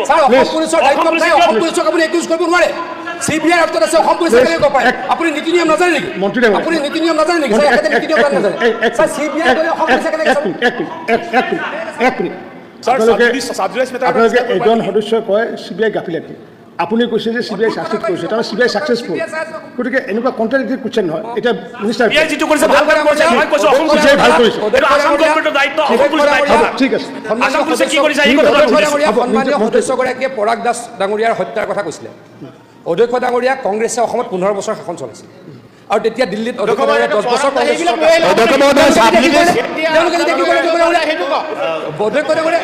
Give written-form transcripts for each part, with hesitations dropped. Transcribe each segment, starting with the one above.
Sir Assam পুলিশেৰ দায়িত্ব নাই অসম পুলিশক আপুনি একিউজ কৰিব নোৱাৰে সিবিআই অর্থ আছে অসম পুলিশে কেলে কয় আপুনি নীতি নিয়ম নাজানে নেকি আপুনি নীতি নিয়ম নাজানে নেকি স্যার একাডেমিক নীতি নিয়ম নাজানে স্যার সিবিআই কয় অসম পুলিশে কেলে এক মিনিট আপোনালোকে এজন সদস্যই কয় চিবিআই গাফিলতি আপুনি কৈছে যে চিবিআই সাকসেস কৰিছে তাৰ চিবিআই সাকসেসফুল গতিকে এনেকুৱা কন্ট্ৰাডিক্টৰি কোৱেশ্চন নহয় এটা মিনিষ্টাৰ চিবিআই যেটো কৰিছে ভাল কাম কৰিছে মই কৈছো অসম পুলিশে ভাল কৰিছে এটা আসাম গভৰ্ণমেণ্টৰ দায়িত্ব অসম পুলিশৰ দায়িত্ব ঠিক আছে আসাম পুলিশে কি কৰিছে এই কথা সন্মানীয় সদস্যগৰাকীয়ে পৰাগ দাস ডাঙৰীয়াৰ হত্যাৰ কথা কৈছিলে অধ্যক্ষ ডাঙৰীয়া কংগ্ৰেছে অসমত 15 বছৰ শাসন চলাইছিল আৰু তেতিয়া দিল্লীত অধ্যক্ষ ডাঙৰীয়া 10 বছৰ কংগ্ৰেছ অধ্যক্ষ মহোদয় অধ্যক্ষ ডাঙৰীয়া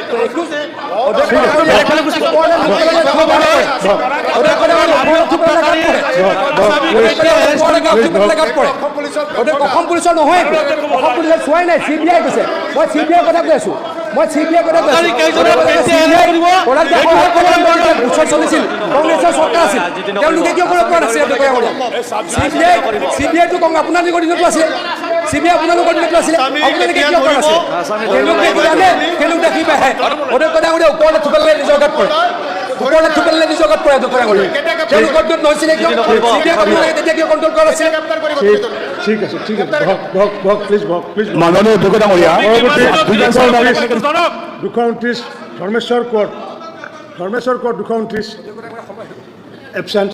অসম পুলিচৰ নহয় অসম পুলিচে চোৱাই নাই চিবিআই কৈছে মই চিবিআইৰ কথা কৈ আছো মই চিবিআইৰ কথা কৈ আছো চলিছিল কংগ্ৰেছৰ চৰকাৰ আছিল তেওঁলোকে কিয় কৰিব পৰা নাছিল চিবিআইটো কং আপোনালোকৰ দিনতো আছিল চিবিআই আপোনালোকৰ দিনতো আছিল আপোনালোকে কিয় কৰা নাছিল তেওঁলোকে দেখি পাহে অধ্যক্ষ ডাঙৰীয়া ওপৰলৈ থুপেলে নিজৰ গাত পৰে ওপৰলৈ থুপেলে নিজৰ গাত পৰে অধ্যক্ষ ডাঙৰীয়া তেওঁলোকৰ দিনত নহৈছিলে কিয় চিবিআই আপোনালোকে তেতিয়া কিয় কণ্ট্ৰল কৰা নাছিল ঠিক আছে প্লিজ মাননীয় অধ্যক্ষ ডাঙৰীয়া 229 ধৰ্মেশ্বৰ কোৰ্ট 229 এবচেণ্ট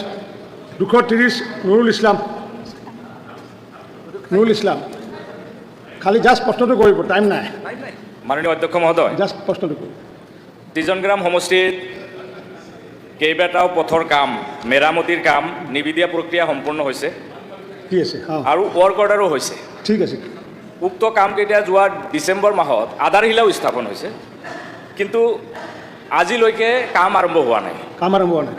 230 নুৰুল ইছলাম খালি জাষ্ট প্ৰশ্নটো কৰিব টাইম নাই মাননীয় অধ্যক্ষ মহোদয় জাষ্ট প্ৰশ্নটো কৰিব তিজনগ্ৰাম সমষ্টিত কেইবাটাও পথৰ কাম মেৰামতিৰ কাম নিবিদিয়া প্ৰক্ৰিয়া সম্পূৰ্ণ হৈছে কি আছে আৰু ৱৰ্ক অৰ্ডাৰো হৈছে ঠিক আছে উক্ত কামকেইটা যোৱা ডিচেম্বৰ মাহত আধাৰশিলাও স্থাপন হৈছে কিন্তু আজিলৈকে কাম আৰম্ভ হোৱা নাই কাম আৰম্ভ হোৱা নাই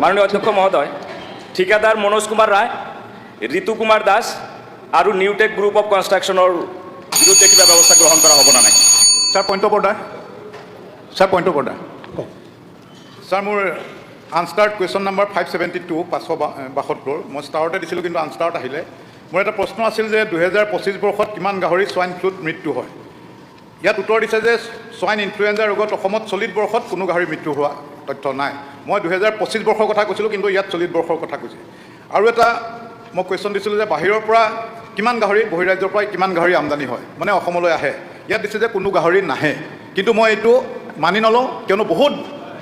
মাননীয় অধ্যক্ষ মহোদয় ঠিকাদাৰ মনোজ কুমাৰ ৰায় ঋতু কুমাৰ দাস আৰু নিউটেক গ্ৰুপ অফ কনষ্ট্ৰাকশ্যনৰ বিৰুদ্ধে কিবা ব্যৱস্থা গ্ৰহণ কৰা হ'ব না নাই sir point of order sir মোৰ আনষ্টাৰ্ট কুৱেশ্যন নম্বৰ 572 572 মই ষ্টাৰতে দিছিলোঁ কিন্তু আনষ্টাৰত আহিলে মোৰ এটা প্ৰশ্ন আছিল যে 2025 বৰ্ষত কিমান গাহৰি সোৱাইন ফ্লুত মৃত্যু হয় ইয়াত উত্তৰ দিছে যে সোৱাইন ইনফ্লুৱেঞ্জাৰ ৰোগত অসমত চলিত বৰ্ষত কোনো গাহৰি মৃত্যু হোৱা তথ্য নাই মই 2025 বৰ্ষৰ কথা কৈছিলোঁ কিন্তু ইয়াত চলিত বৰ্ষৰ কথা কৈছে আৰু এটা মই কুৱেশ্যন দিছিলোঁ যে বাহিৰৰ পৰা কিমান গাহৰি বহিৰাজ্যৰ পৰা কিমান গাহৰি আমদানি হয় মানে অসমলৈ আহে ইয়াত দিছে যে কোনো গাহৰি নাহে কিন্তু মই এইটো মানি নলওঁ কিয়নো বহুত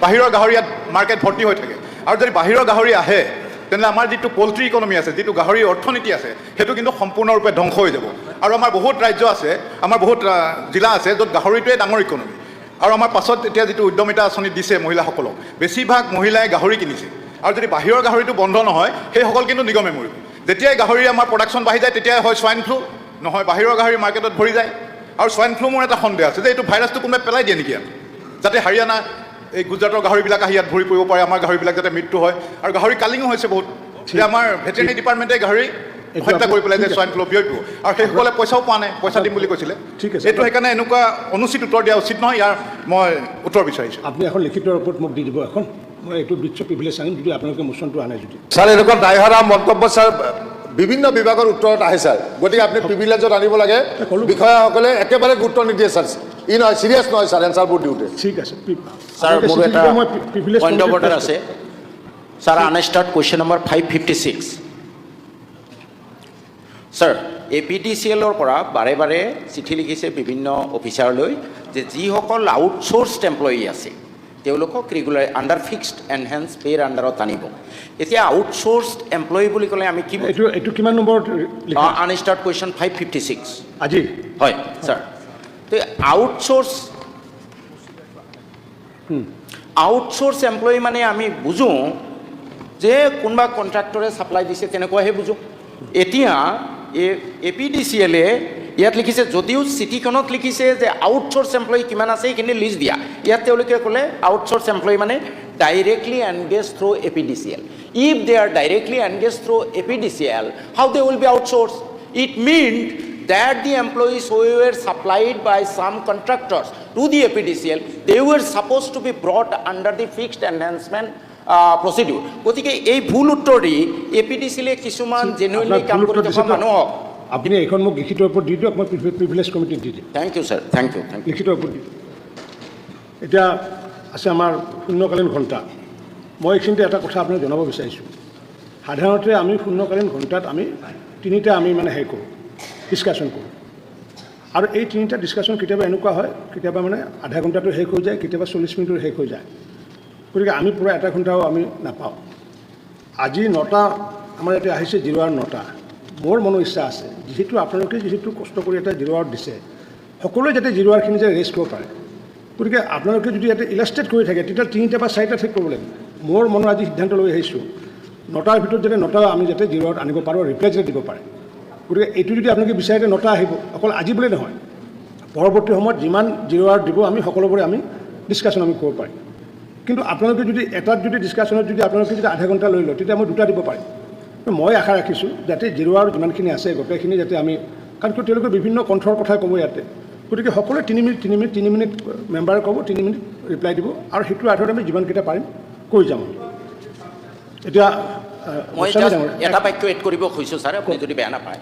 বাহিৰৰ গাহৰি ইয়াত মাৰ্কেট ভৰ্তি হৈ থাকে আৰু যদি বাহিৰৰ গাহৰি আহে তেনেহ'লে আমাৰ যিটো পল্ট্ৰি ইকনমি আছে যিটো গাহৰিৰ অৰ্থনীতি আছে সেইটো কিন্তু সম্পূৰ্ণৰূপে ধ্বংস হৈ যাব আৰু আমাৰ বহুত ৰাজ্য আছে আমাৰ বহুত জিলা আছে য'ত গাহৰিটোৱে ডাঙৰ ইকনমি আৰু আমাৰ পাছত এতিয়া যিটো উদ্যমিতা আঁচনি দিছে মহিলাসকলক বেছিভাগ মহিলাই গাহৰি কিনিছে আৰু যদি বাহিৰৰ গাহৰিটো বন্ধ নহয় সেইসকল কিন্তু নিগমে মৰিব যেতিয়াই গাহৰি আমাৰ প্ৰডাকশ্যন বাঢ়ি যায় তেতিয়াই হয় সোৱাইন ফ্লু নহয় বাহিৰৰ গাহৰি মাৰ্কেটত ভৰি যায় আৰু সোৱাইন ফ্লু মোৰ এটা সন্দেহ আছে যে এইটো ভাইৰাছটো কোনোবাই পেলাই দিয়ে নেকি ইয়াত যাতে হাৰিয়ানা এই গুজৰাটৰ গাহৰিবিলাক আহি ইয়াত ভৰি পৰিব পাৰে আমাৰ গাহৰিবিলাক যাতে মৃত্যু হয় আৰু গাহৰি কালিঙো হৈছে বহুত যে আমাৰ ভেটেৰিনেৰী ডিপাৰ্টমেণ্টে গাহৰি হত্যা কৰি পেলাই যে সোৱাইন ফ্লু বিয়পিব আৰু সেইসকলে পইচাও পোৱা নাই পইচা দিম বুলি কৈছিলে এইটো সেইকাৰণে এনেকুৱা অনুচিত উত্তৰ দিয়া উচিত নহয় ইয়াৰ মই উত্তৰ বিচাৰিছোঁ আপুনি এখন লিখিত ওপৰত মোক দি দিব এখন মই এইটো বিচ্ছ প্ৰিভিলেজ আনিম যদি আপোনালোকে মোচনটো আনে যদি ছাৰ এনেকুৱা দায়হাৰা মন্তব্য ছাৰ বিভিন্ন বিভাগৰ উত্তৰত আহে ছাৰ গতিকে আপুনি প্ৰিভিলেজত আনিব লাগে বিষয়াসকলে একেবাৰে গুৰুত্ব নিদিয়ে ছাৰ ই নহয় চিৰিয়াছ নহয় ছাৰ এনচাৰবোৰ দিওঁতে ঠিক আছে ছাৰ মোৰ এটা পইণ্ট অফ অৰ্ডাৰ আছে ছাৰ আনষ্টাৰ্ট কুৱেশ্যন নম্বৰ 556 ছাৰ APDCLৰ পৰা বাৰে বাৰে চিঠি লিখিছে বিভিন্ন অফিচাৰলৈ যে যিসকল আউটচোৰ্চড এমপ্লয়ী আছে তেওঁলোকক ৰেগুলাৰ আণ্ডাৰ ফিক্সড এনহেন্স পে'ৰ আণ্ডাৰত আনিব এতিয়া আউটচোৰ্চড এমপ্লয়ী বুলি ক'লে আমি কি এইটো কিমান নম্বৰত আনষ্টাৰ্ট কুৱেশ্যন 556 আজি হয় ছাৰ তো আউটচোৰ্চ এমপ্লয়ী মানে আমি বুজোঁ যে কোনোবা কণ্ট্ৰাক্টৰে ছাপ্লাই দিছে তেনেকুৱাহে বুজোঁ এতিয়া APDCL ইয়াত লিখিছে যদিও চিঠিখনত লিখিছে যে আউটচোৰ্চ এমপ্লয়ী কিমান আছে সেইখিনি লিষ্ট দিয়া ইয়াত তেওঁলোকে ক'লে আউটচোৰ্চ এমপ্লয়ী মানে directly engage through APDCL if they are directly engage through APDCL how they will be outsource it mean that the employees who were supplied by some contractors to the APDCL they were supposed to be brought under the fixed enhancement procedure গতিকে এই ভুল উত্তৰ দি APDCL কিছুমান genuinely কাম কৰি থকা মানুহক আপুনি এখন মোক লিখিত ওপৰত দি দিয়ক মই প্ৰিভিলেজ কমিটিত দি দিম thank you sir thank you লিখিত ওপৰত দি এতিয়া আছে আমাৰ শূন্যকালীন ঘণ্টা। মই এইখিনিতে এটা কথা আপোনাক জনাব বিচাৰিছোঁ। সাধাৰণতে আমি শূন্যকালীন ঘণ্টাত আমি তিনিটা আমি মানে হেৰি কৰোঁ, ডিছকাশ্যন কৰোঁ। আৰু এই তিনিটা ডিছকাশ্যন কেতিয়াবা এনেকুৱা হয়, কেতিয়াবা মানে আধা ঘণ্টাটো শেষ হৈ যায়, কেতিয়াবা 40 মিনিটৰ শেষ হৈ যায়। গতিকে আমি পূৰা এটা ঘণ্টাও আমি নাপাওঁ। আজি 9টা আমাৰ ইয়াতে আহিছে জিৰোৱাৰ 9টা। মোৰ মনৰ ইচ্ছা আছে, যিহেতু আপোনালোকে যিহেতু কষ্ট কৰি এটা জিৰোৱাৰ দিছে, সকলোৱে যাতে জিৰোৱাৰখিনি যে ৰেষ্ট কৰিব পাৰে। গতিকে আপোনালোকে যদি ইয়াতে ইলাষ্ট্ৰেট কৰি থাকে, তেতিয়া 3টা বা 4টা ঠিক কৰিব লাগিব। মোৰ মনৰ আজি সিদ্ধান্ত লৈ আহিছোঁ, 9টাৰ ভিতৰত যাতে 9টা আমি যাতে জিৰোৱাত আনিব পাৰোঁ, ৰিপ্লাই যাতে দিব পাৰে। গতিকে এইটো যদি আপোনালোকে বিচাৰে 9টা আহিব, অকল আজি বুলি নহয়, পৰৱৰ্তী সময়ত যিমান জিৰোৱাৰ দিব আমি সকলোবোৰে আমি ডিছকাশ্যন আমি কৰিব পাৰিম। কিন্তু আপোনালোকে যদি এটাত যদি ডিছকাশ্যনত যদি আপোনালোকে যদি আধা ঘণ্টা লৈ লয়, তেতিয়া মই 2টা দিব পাৰিম। মই আশা ৰাখিছোঁ যাতে জিৰোৱাৰ যিমানখিনি আছে গোটেইখিনি যাতে আমি, কাৰণ তেওঁলোকে বিভিন্ন কণ্ঠৰ কথাই ক'ব ইয়াতে। গতিকে সকলোৱে 3 মিনিট মেম্বাৰে ক'ব, 3 মিনিট ৰিপ্লাই দিব, আৰু সেইটো আধাৰত আমি যিমানকেইটা পাৰিম কৰি যাম। এতিয়া মই এটা বাক্য এড কৰিব খুজিছোঁ ছাৰ, আপুনি যদি বেয়া নাপায়।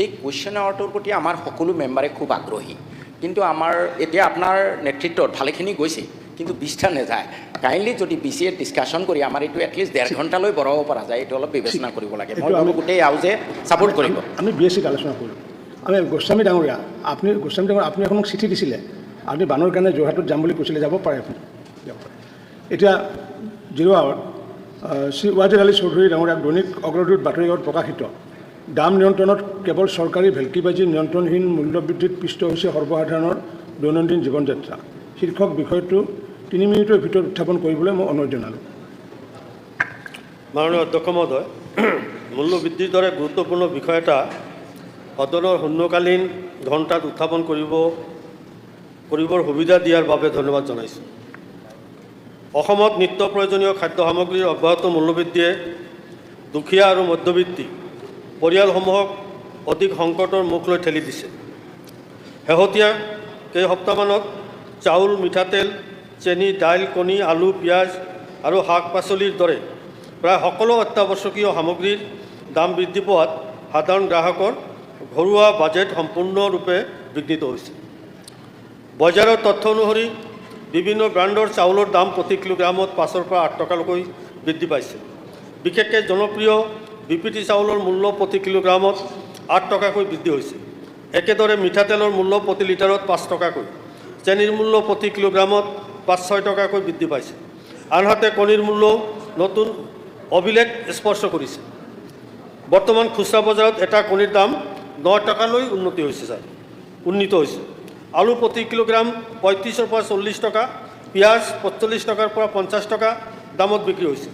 এই কুৱেশ্যন আৱাৰটোৰ প্ৰতি আমাৰ সকলো মেম্বাৰে খুব আগ্ৰহী, কিন্তু আমাৰ এতিয়া আপোনাৰ নেতৃত্বত ভালেখিনি গৈছে, কিন্তু 20টা নাযায়। কাইণ্ডলি যদি BCA ডিছকাশ্যন কৰি আমাৰ এইটো এটলিষ্ট 1.5 ঘণ্টালৈ বঢ়াব পৰা যায়, এইটো অলপ বিবেচনা কৰিব লাগে। মই ভাবোঁ গোটেই হাউজে ছাপোৰ্ট কৰিব। আমি BSCত আলোচনা কৰিলোঁ। আমি গোস্বামী ডাঙৰীয়া, আপুনি এখন চিঠি দিছিলে, আপুনি বানৰ কাৰণে যোৰহাটত যাম বুলি কৈছিলে, যাব পাৰে আপুনি, যাব পাৰে। এতিয়া জিৰোৱাত শ্ৰী ৱাজিৰ আলী চৌধুৰী ডাঙৰীয়াক দৈনিক অগ্ৰদূত বাতৰিকাকত প্ৰকাশিত দাম নিয়ন্ত্ৰণত কেৱল চৰকাৰী ভেলকিবাজি নিয়ন্ত্ৰণহীন মূল্যবৃদ্ধিত পিষ্ট হৈছে সৰ্বসাধাৰণৰ দৈনন্দিন জীৱনযাত্ৰা শীৰ্ষক বিষয়টো 3 মিনিটৰ ভিতৰত উত্থাপন কৰিবলৈ মই অনুৰোধ জনালোঁ। মাননীয় অধ্যক্ষ মহোদয়, মূল্যবৃদ্ধিৰ দৰে গুৰুত্বপূৰ্ণ বিষয় এটা সদনৰ শূন্যকালীন ঘণ্টাত উত্থাপন কৰিবৰ সুবিধা দিয়াৰ বাবে ধন্যবাদ জনাইছোঁ। অসমত নিত্য প্ৰয়োজনীয় খাদ্য সামগ্ৰীৰ অব্যাহত মূল্যবৃদ্ধিয়ে দুখীয়া আৰু মধ্যবিত্ত পৰিয়ালসমূহক অধিক সংকটৰ মুখলৈ ঠেলি দিছে। শেহতীয়া কেইসপ্তাহমানত চাউল, মিঠাতেল, চেনি, দাইল, কণী, আলু, পিঁয়াজ আৰু শাক পাচলিৰ দৰে প্ৰায় সকলো অত্যাৱশ্যকীয় সামগ্ৰীৰ দাম বৃদ্ধি পোৱাত সাধাৰণ গ্ৰাহকৰ ঘৰুৱা বাজেট সম্পূৰ্ণৰূপে বিঘ্নিত হৈছে। বজাৰৰ তথ্য অনুসৰি বিভিন্ন ব্ৰেণ্ডৰ চাউলৰ দাম প্ৰতি কিলোগ্ৰামত 5ৰ পৰা 8 টকালৈকৈ বৃদ্ধি পাইছে। বিশেষকৈ জনপ্ৰিয় BPT চাউলৰ মূল্য প্ৰতি কিলোগ্ৰামত 8 টকাকৈ বৃদ্ধি হৈছে। একেদৰে মিঠাতেলৰ মূল্য প্ৰতি লিটাৰত 5 টকাকৈ, চেনিৰ মূল্য প্ৰতি কিলোগ্ৰামত 5-6 টকাকৈ বৃদ্ধি পাইছে। আনহাতে কণীৰ মূল্যও নতুন অভিলেখ স্পৰ্শ কৰিছে। বৰ্তমান খুচৰা বজাৰত এটা কণীৰ দাম 9 টকালৈ উন্নীত হৈছে। আলু প্ৰতি কিলোগ্ৰাম 35ৰ পৰা 40 টকা, পিঁয়াজ 45 টকাৰ পৰা 50 টকা দামত বিক্ৰী হৈছে।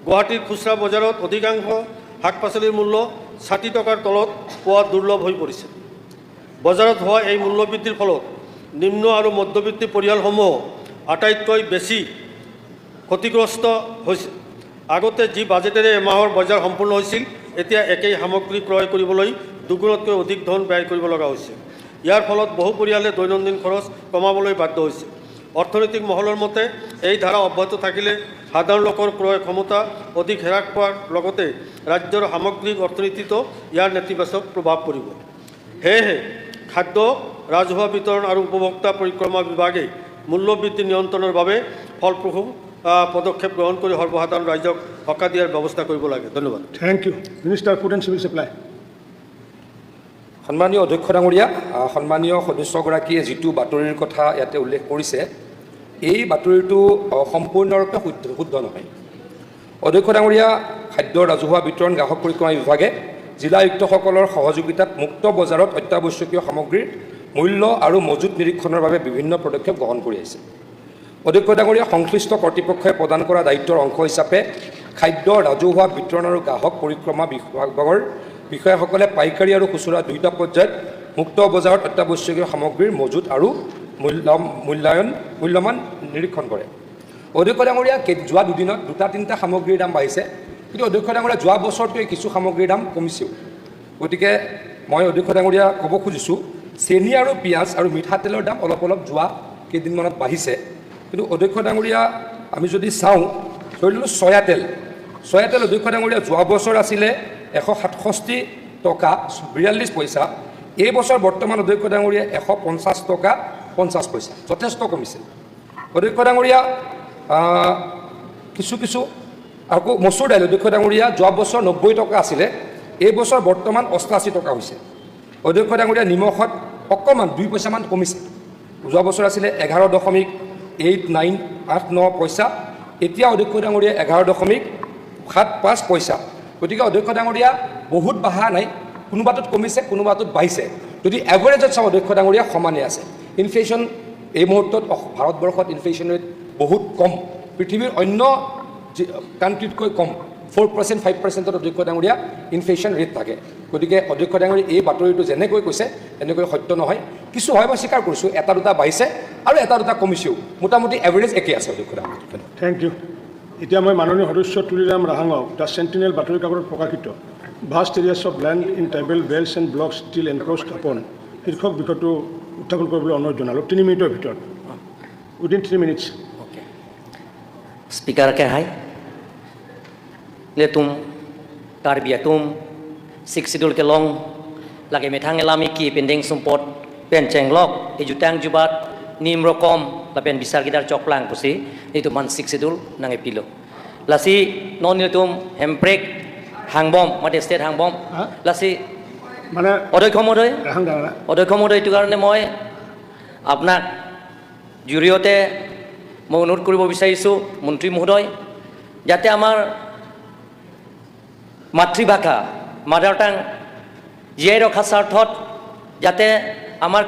গুৱাহাটীৰ খুচৰা বজাৰত অধিকাংশ শাক পাচলিৰ মূল্য 60 টকাৰ তলত পোৱা দুৰ্লভ হৈ পৰিছে। বজাৰত হোৱা এই মূল্যবৃদ্ধিৰ ফলত নিম্ন আৰু মধ্যবিত্ত পৰিয়ালসমূহ আটাইতকৈ বেছি ক্ষতিগ্ৰস্ত হৈছে। আগতে যি বাজেটেৰে এমাহৰ বজাৰ সম্পূৰ্ণ হৈছিল, এতিয়া একেই সামগ্ৰী ক্ৰয় কৰিবলৈ দুগুণতকৈ অধিক ধন ব্যয় কৰিব লগা হৈছে। ইয়াৰ ফলত বহু পৰিয়ালে দৈনন্দিন খৰচ কমাবলৈ বাধ্য হৈছে। অৰ্থনৈতিক মহলৰ মতে এই ধাৰা অব্যাহত থাকিলে সাধাৰণ লোকৰ ক্ৰয় ক্ষমতা অধিক হ্ৰাস পোৱাৰ লগতে ৰাজ্যৰ সামগ্ৰিক অৰ্থনীতিতো ইয়াৰ নেতিবাচক প্ৰভাৱ পৰিব। সেয়েহে খাদ্য, ৰাজহুৱা বিতৰণ আৰু উপভোক্তা পৰিক্ৰমা বিভাগে মূল্যবৃদ্ধি নিয়ন্ত্ৰণৰ বাবে ফলপ্ৰসূ পদক্ষেপ গ্ৰহণ কৰি সৰ্বসাধাৰণ ৰাইজক সকাহ দিয়াৰ ব্যৱস্থা কৰিব লাগে। ধন্যবাদ। Thank you. Minister food and civil supply. সন্মানীয় অধ্যক্ষ ডাঙৰীয়া, সন্মানীয় সদস্যগৰাকীয়ে যিটো বাতৰিৰ কথা ইয়াতে উল্লেখ কৰিছে, এই বাতৰিটো সম্পূৰ্ণৰূপে শুদ্ধ নহয়। অধ্যক্ষ ডাঙৰীয়া, খাদ্য ৰাজহুৱা বিতৰণ গ্ৰাহক পৰিক্ৰমা বিভাগে জিলা আয়ুক্তসকলৰ সহযোগিতাত মুক্ত বজাৰত অত্যাৱশ্যকীয় সামগ্ৰীৰ মূল্য আৰু মজুত নিৰীক্ষণৰ বাবে বিভিন্ন পদক্ষেপ গ্ৰহণ কৰি আহিছে। অধ্যক্ষ ডাঙৰীয়া, সংশ্লিষ্ট কৰ্তৃপক্ষই প্ৰদান কৰা দায়িত্বৰ অংশ হিচাপে খাদ্য ৰাজহুৱা বিতৰণ আৰু গ্ৰাহক পৰিক্ৰমা বিভাগৰ বিষয়াসকলে পাইকাৰী আৰু খুচুৰা 2টা পৰ্যায়ত মুক্ত বজাৰত অত্যাৱশ্যকীয় সামগ্ৰীৰ মজুত আৰু মূল্যমান নিৰীক্ষণ কৰে। অধ্যক্ষ ডাঙৰীয়া, যোৱা দুদিনত 2-3টা সামগ্ৰীৰ দাম বাঢ়িছে, কিন্তু অধ্যক্ষ ডাঙৰীয়া যোৱা বছৰটোৱে কিছু সামগ্ৰীৰ দাম কমিছেও। গতিকে মই অধ্যক্ষ ডাঙৰীয়া ক'ব খুজিছোঁ, চেনি আৰু পিঁয়াজ আৰু মিঠাতেলৰ দাম অলপ যোৱা কেইদিনমানত বাঢ়িছে। কিন্তু অধ্যক্ষ ডাঙৰীয়া, আমি যদি চাওঁ, ধৰি ললোঁ চয়া তেল অধ্যক্ষ ডাঙৰীয়া যোৱা বছৰ আছিলে 167 টকা 42 পইচা, এই বছৰ বৰ্তমান অধ্যক্ষ ডাঙৰীয়া 150 টকা 50 পইচা, যথেষ্ট কমিছে। অধ্যক্ষ ডাঙৰীয়া, কিছু আকৌ মচুৰ দাইল অধ্যক্ষ ডাঙৰীয়া যোৱা বছৰ 90 টকা আছিলে, এই বছৰ বৰ্তমান 88 টকা হৈছে। অধ্যক্ষ ডাঙৰীয়া নিমখত অকণমান 2 পইচামান কমিছে। যোৱা বছৰ আছিলে 11.89 পইচা, এতিয়া অধ্যক্ষ ডাঙৰীয়া 11.75 পইচা। গতিকে অধ্যক্ষ ডাঙৰীয়া বহুত বাঢ়া নাই, কোনোবাটোত কমিছে কোনোবাটোত বাঢ়িছে। যদি এভাৰেজত চাওঁ অধ্যক্ষ ডাঙৰীয়া সমানে আছে। ইনফ্লেশ্যন এই মুহূৰ্তত ভাৰতবৰ্ষত ইনফ্লেশ্যন ৰেট বহুত কম, পৃথিৱীৰ অন্য কাণ্ট্ৰিতকৈ কম। 4% 5%ত অধ্যক্ষ ডাঙৰীয়া ইনফ্লেশ্যন ৰেট থাকে। গতিকে অধ্যক্ষ ডাঙৰীয়া এই বাতৰিটো যেনেকৈ কৈছে এনেকৈ সত্য নহয়। কিছু হয় মই স্বীকাৰ কৰিছোঁ, এটা দুটা বাঢ়িছে আৰু এটা দুটা কমিছেও, মোটামুটি এভাৰেজ একেই আছে অধ্যক্ষ ডাঙৰীয়া। Thank you. এতিয়া মই মাননীয় সদস্য তুলিৰাম ৰাহাঙক দ্য চেণ্টিনেল বাতৰি কাকতত প্ৰকাশিত vast areas of land in tribal belts and blocks still encroached upon শীৰ্ষক বিষয়টো উত্থাপন কৰিবলৈ অনুৰোধ জনালোঁ। 3 মিনিটৰ ভিতৰত, within 3 minutes. Speaker ke hai le tum tarbia tum sik sidul ke long lage methang elami ki pending sumpot pen chenglok ejutang jubat nim rokom la pen bisar gidar choklang pusi itu man sik sidul nang epilo lasi non tum hemprek hangbom mate state hangbom lasi মানে odoi khomodoi Rahang ডাঙৰীয়া, odoi khomodoi itu karone moi apnak juriote মই অনুৰোধ কৰিব বিচাৰিছোঁ মন্ত্ৰী মহোদয়, যাতে আমাৰ মাতৃভাষা মাদাৰ টাং জীয়াই ৰখাৰ স্বাৰ্থত যাতে আমাৰ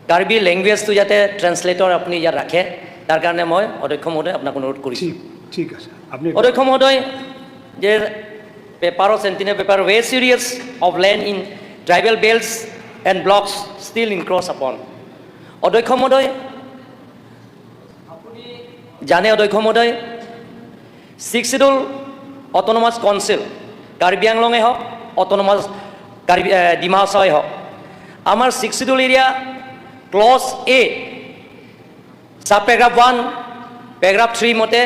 কাৰ্বি লেংগুৱেজটো যাতে ট্ৰেন্সলেটৰ আপুনি ইয়াত ৰাখে, তাৰ কাৰণে মই অধ্যক্ষ মহোদয় আপোনাক অনুৰোধ কৰিছোঁ। ঠিক আছে। আপুনি অধ্যক্ষ মহোদয়, যে পেপাৰ অফ চেণ্টিনেল পেপাৰ ৱে areas of land in tribal belts and blocks still encroach upon. অধ্যক্ষ মহোদয় জানে অধ্যক্ষ মহোদয়, 6 schedule autonomous council Karbi Anglong হওক অট'নমাছ ডিমা হাছাওৱে হওক, আমাৰ 6 schedule area clause A sub paragraph 1 paragraph 3 মতে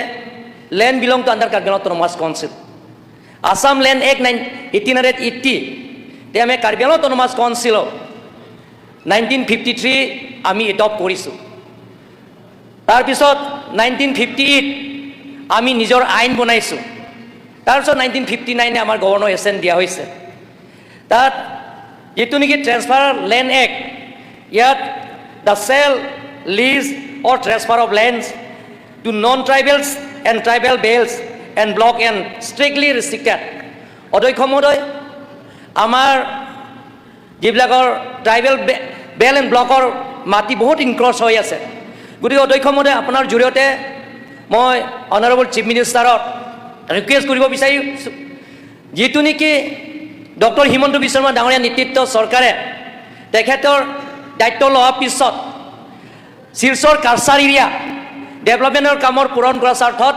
land belong to under Karbi Anglong autonomous council. Assam land act 1880 তে আমি কাৰ্বি আংলং অট'নমাছ কাউন্সিলক 1953 আমি এডপ্ট কৰিছোঁ। তাৰপিছত 1958 আমি নিজৰ আইন বনাইছোঁ। তাৰপিছত 1959 আমাৰ গভৰ্ণৰ এছেণ্ট দিয়া হৈছে। তাত যিটো নেকি ট্ৰেন্সফাৰ লেণ্ড এক্ট, ইয়াত the sale lease or transfer of lands to non tribals and tribal belts and block and strictly restricted. অধ্যক্ষ মহোদয়, আমাৰ যিবিলাকৰ ট্ৰাইবেল বেল এণ্ড ব্লকৰ মাটি বহুত ইনক্ৰ'চ হৈ আছে। গতিকে অধ্যক্ষ মহোদয়, আপোনাৰ জৰিয়তে মই অনাৰেবল চিফ মিনিষ্টাৰক ৰিকুৱেষ্ট কৰিব বিচাৰিছোঁ, যিটো নেকি ডক্টৰ হিমন্ত বিশ্ব শৰ্মা ডাঙৰীয়া নেতৃত্ব চৰকাৰে তেখেতৰ দায়িত্ব লোৱাৰ পিছত শিলচৰ কালচাৰ এৰিয়া ডেভেলপমেণ্টৰ কামৰ পূৰণ কৰাৰ স্বাৰ্থত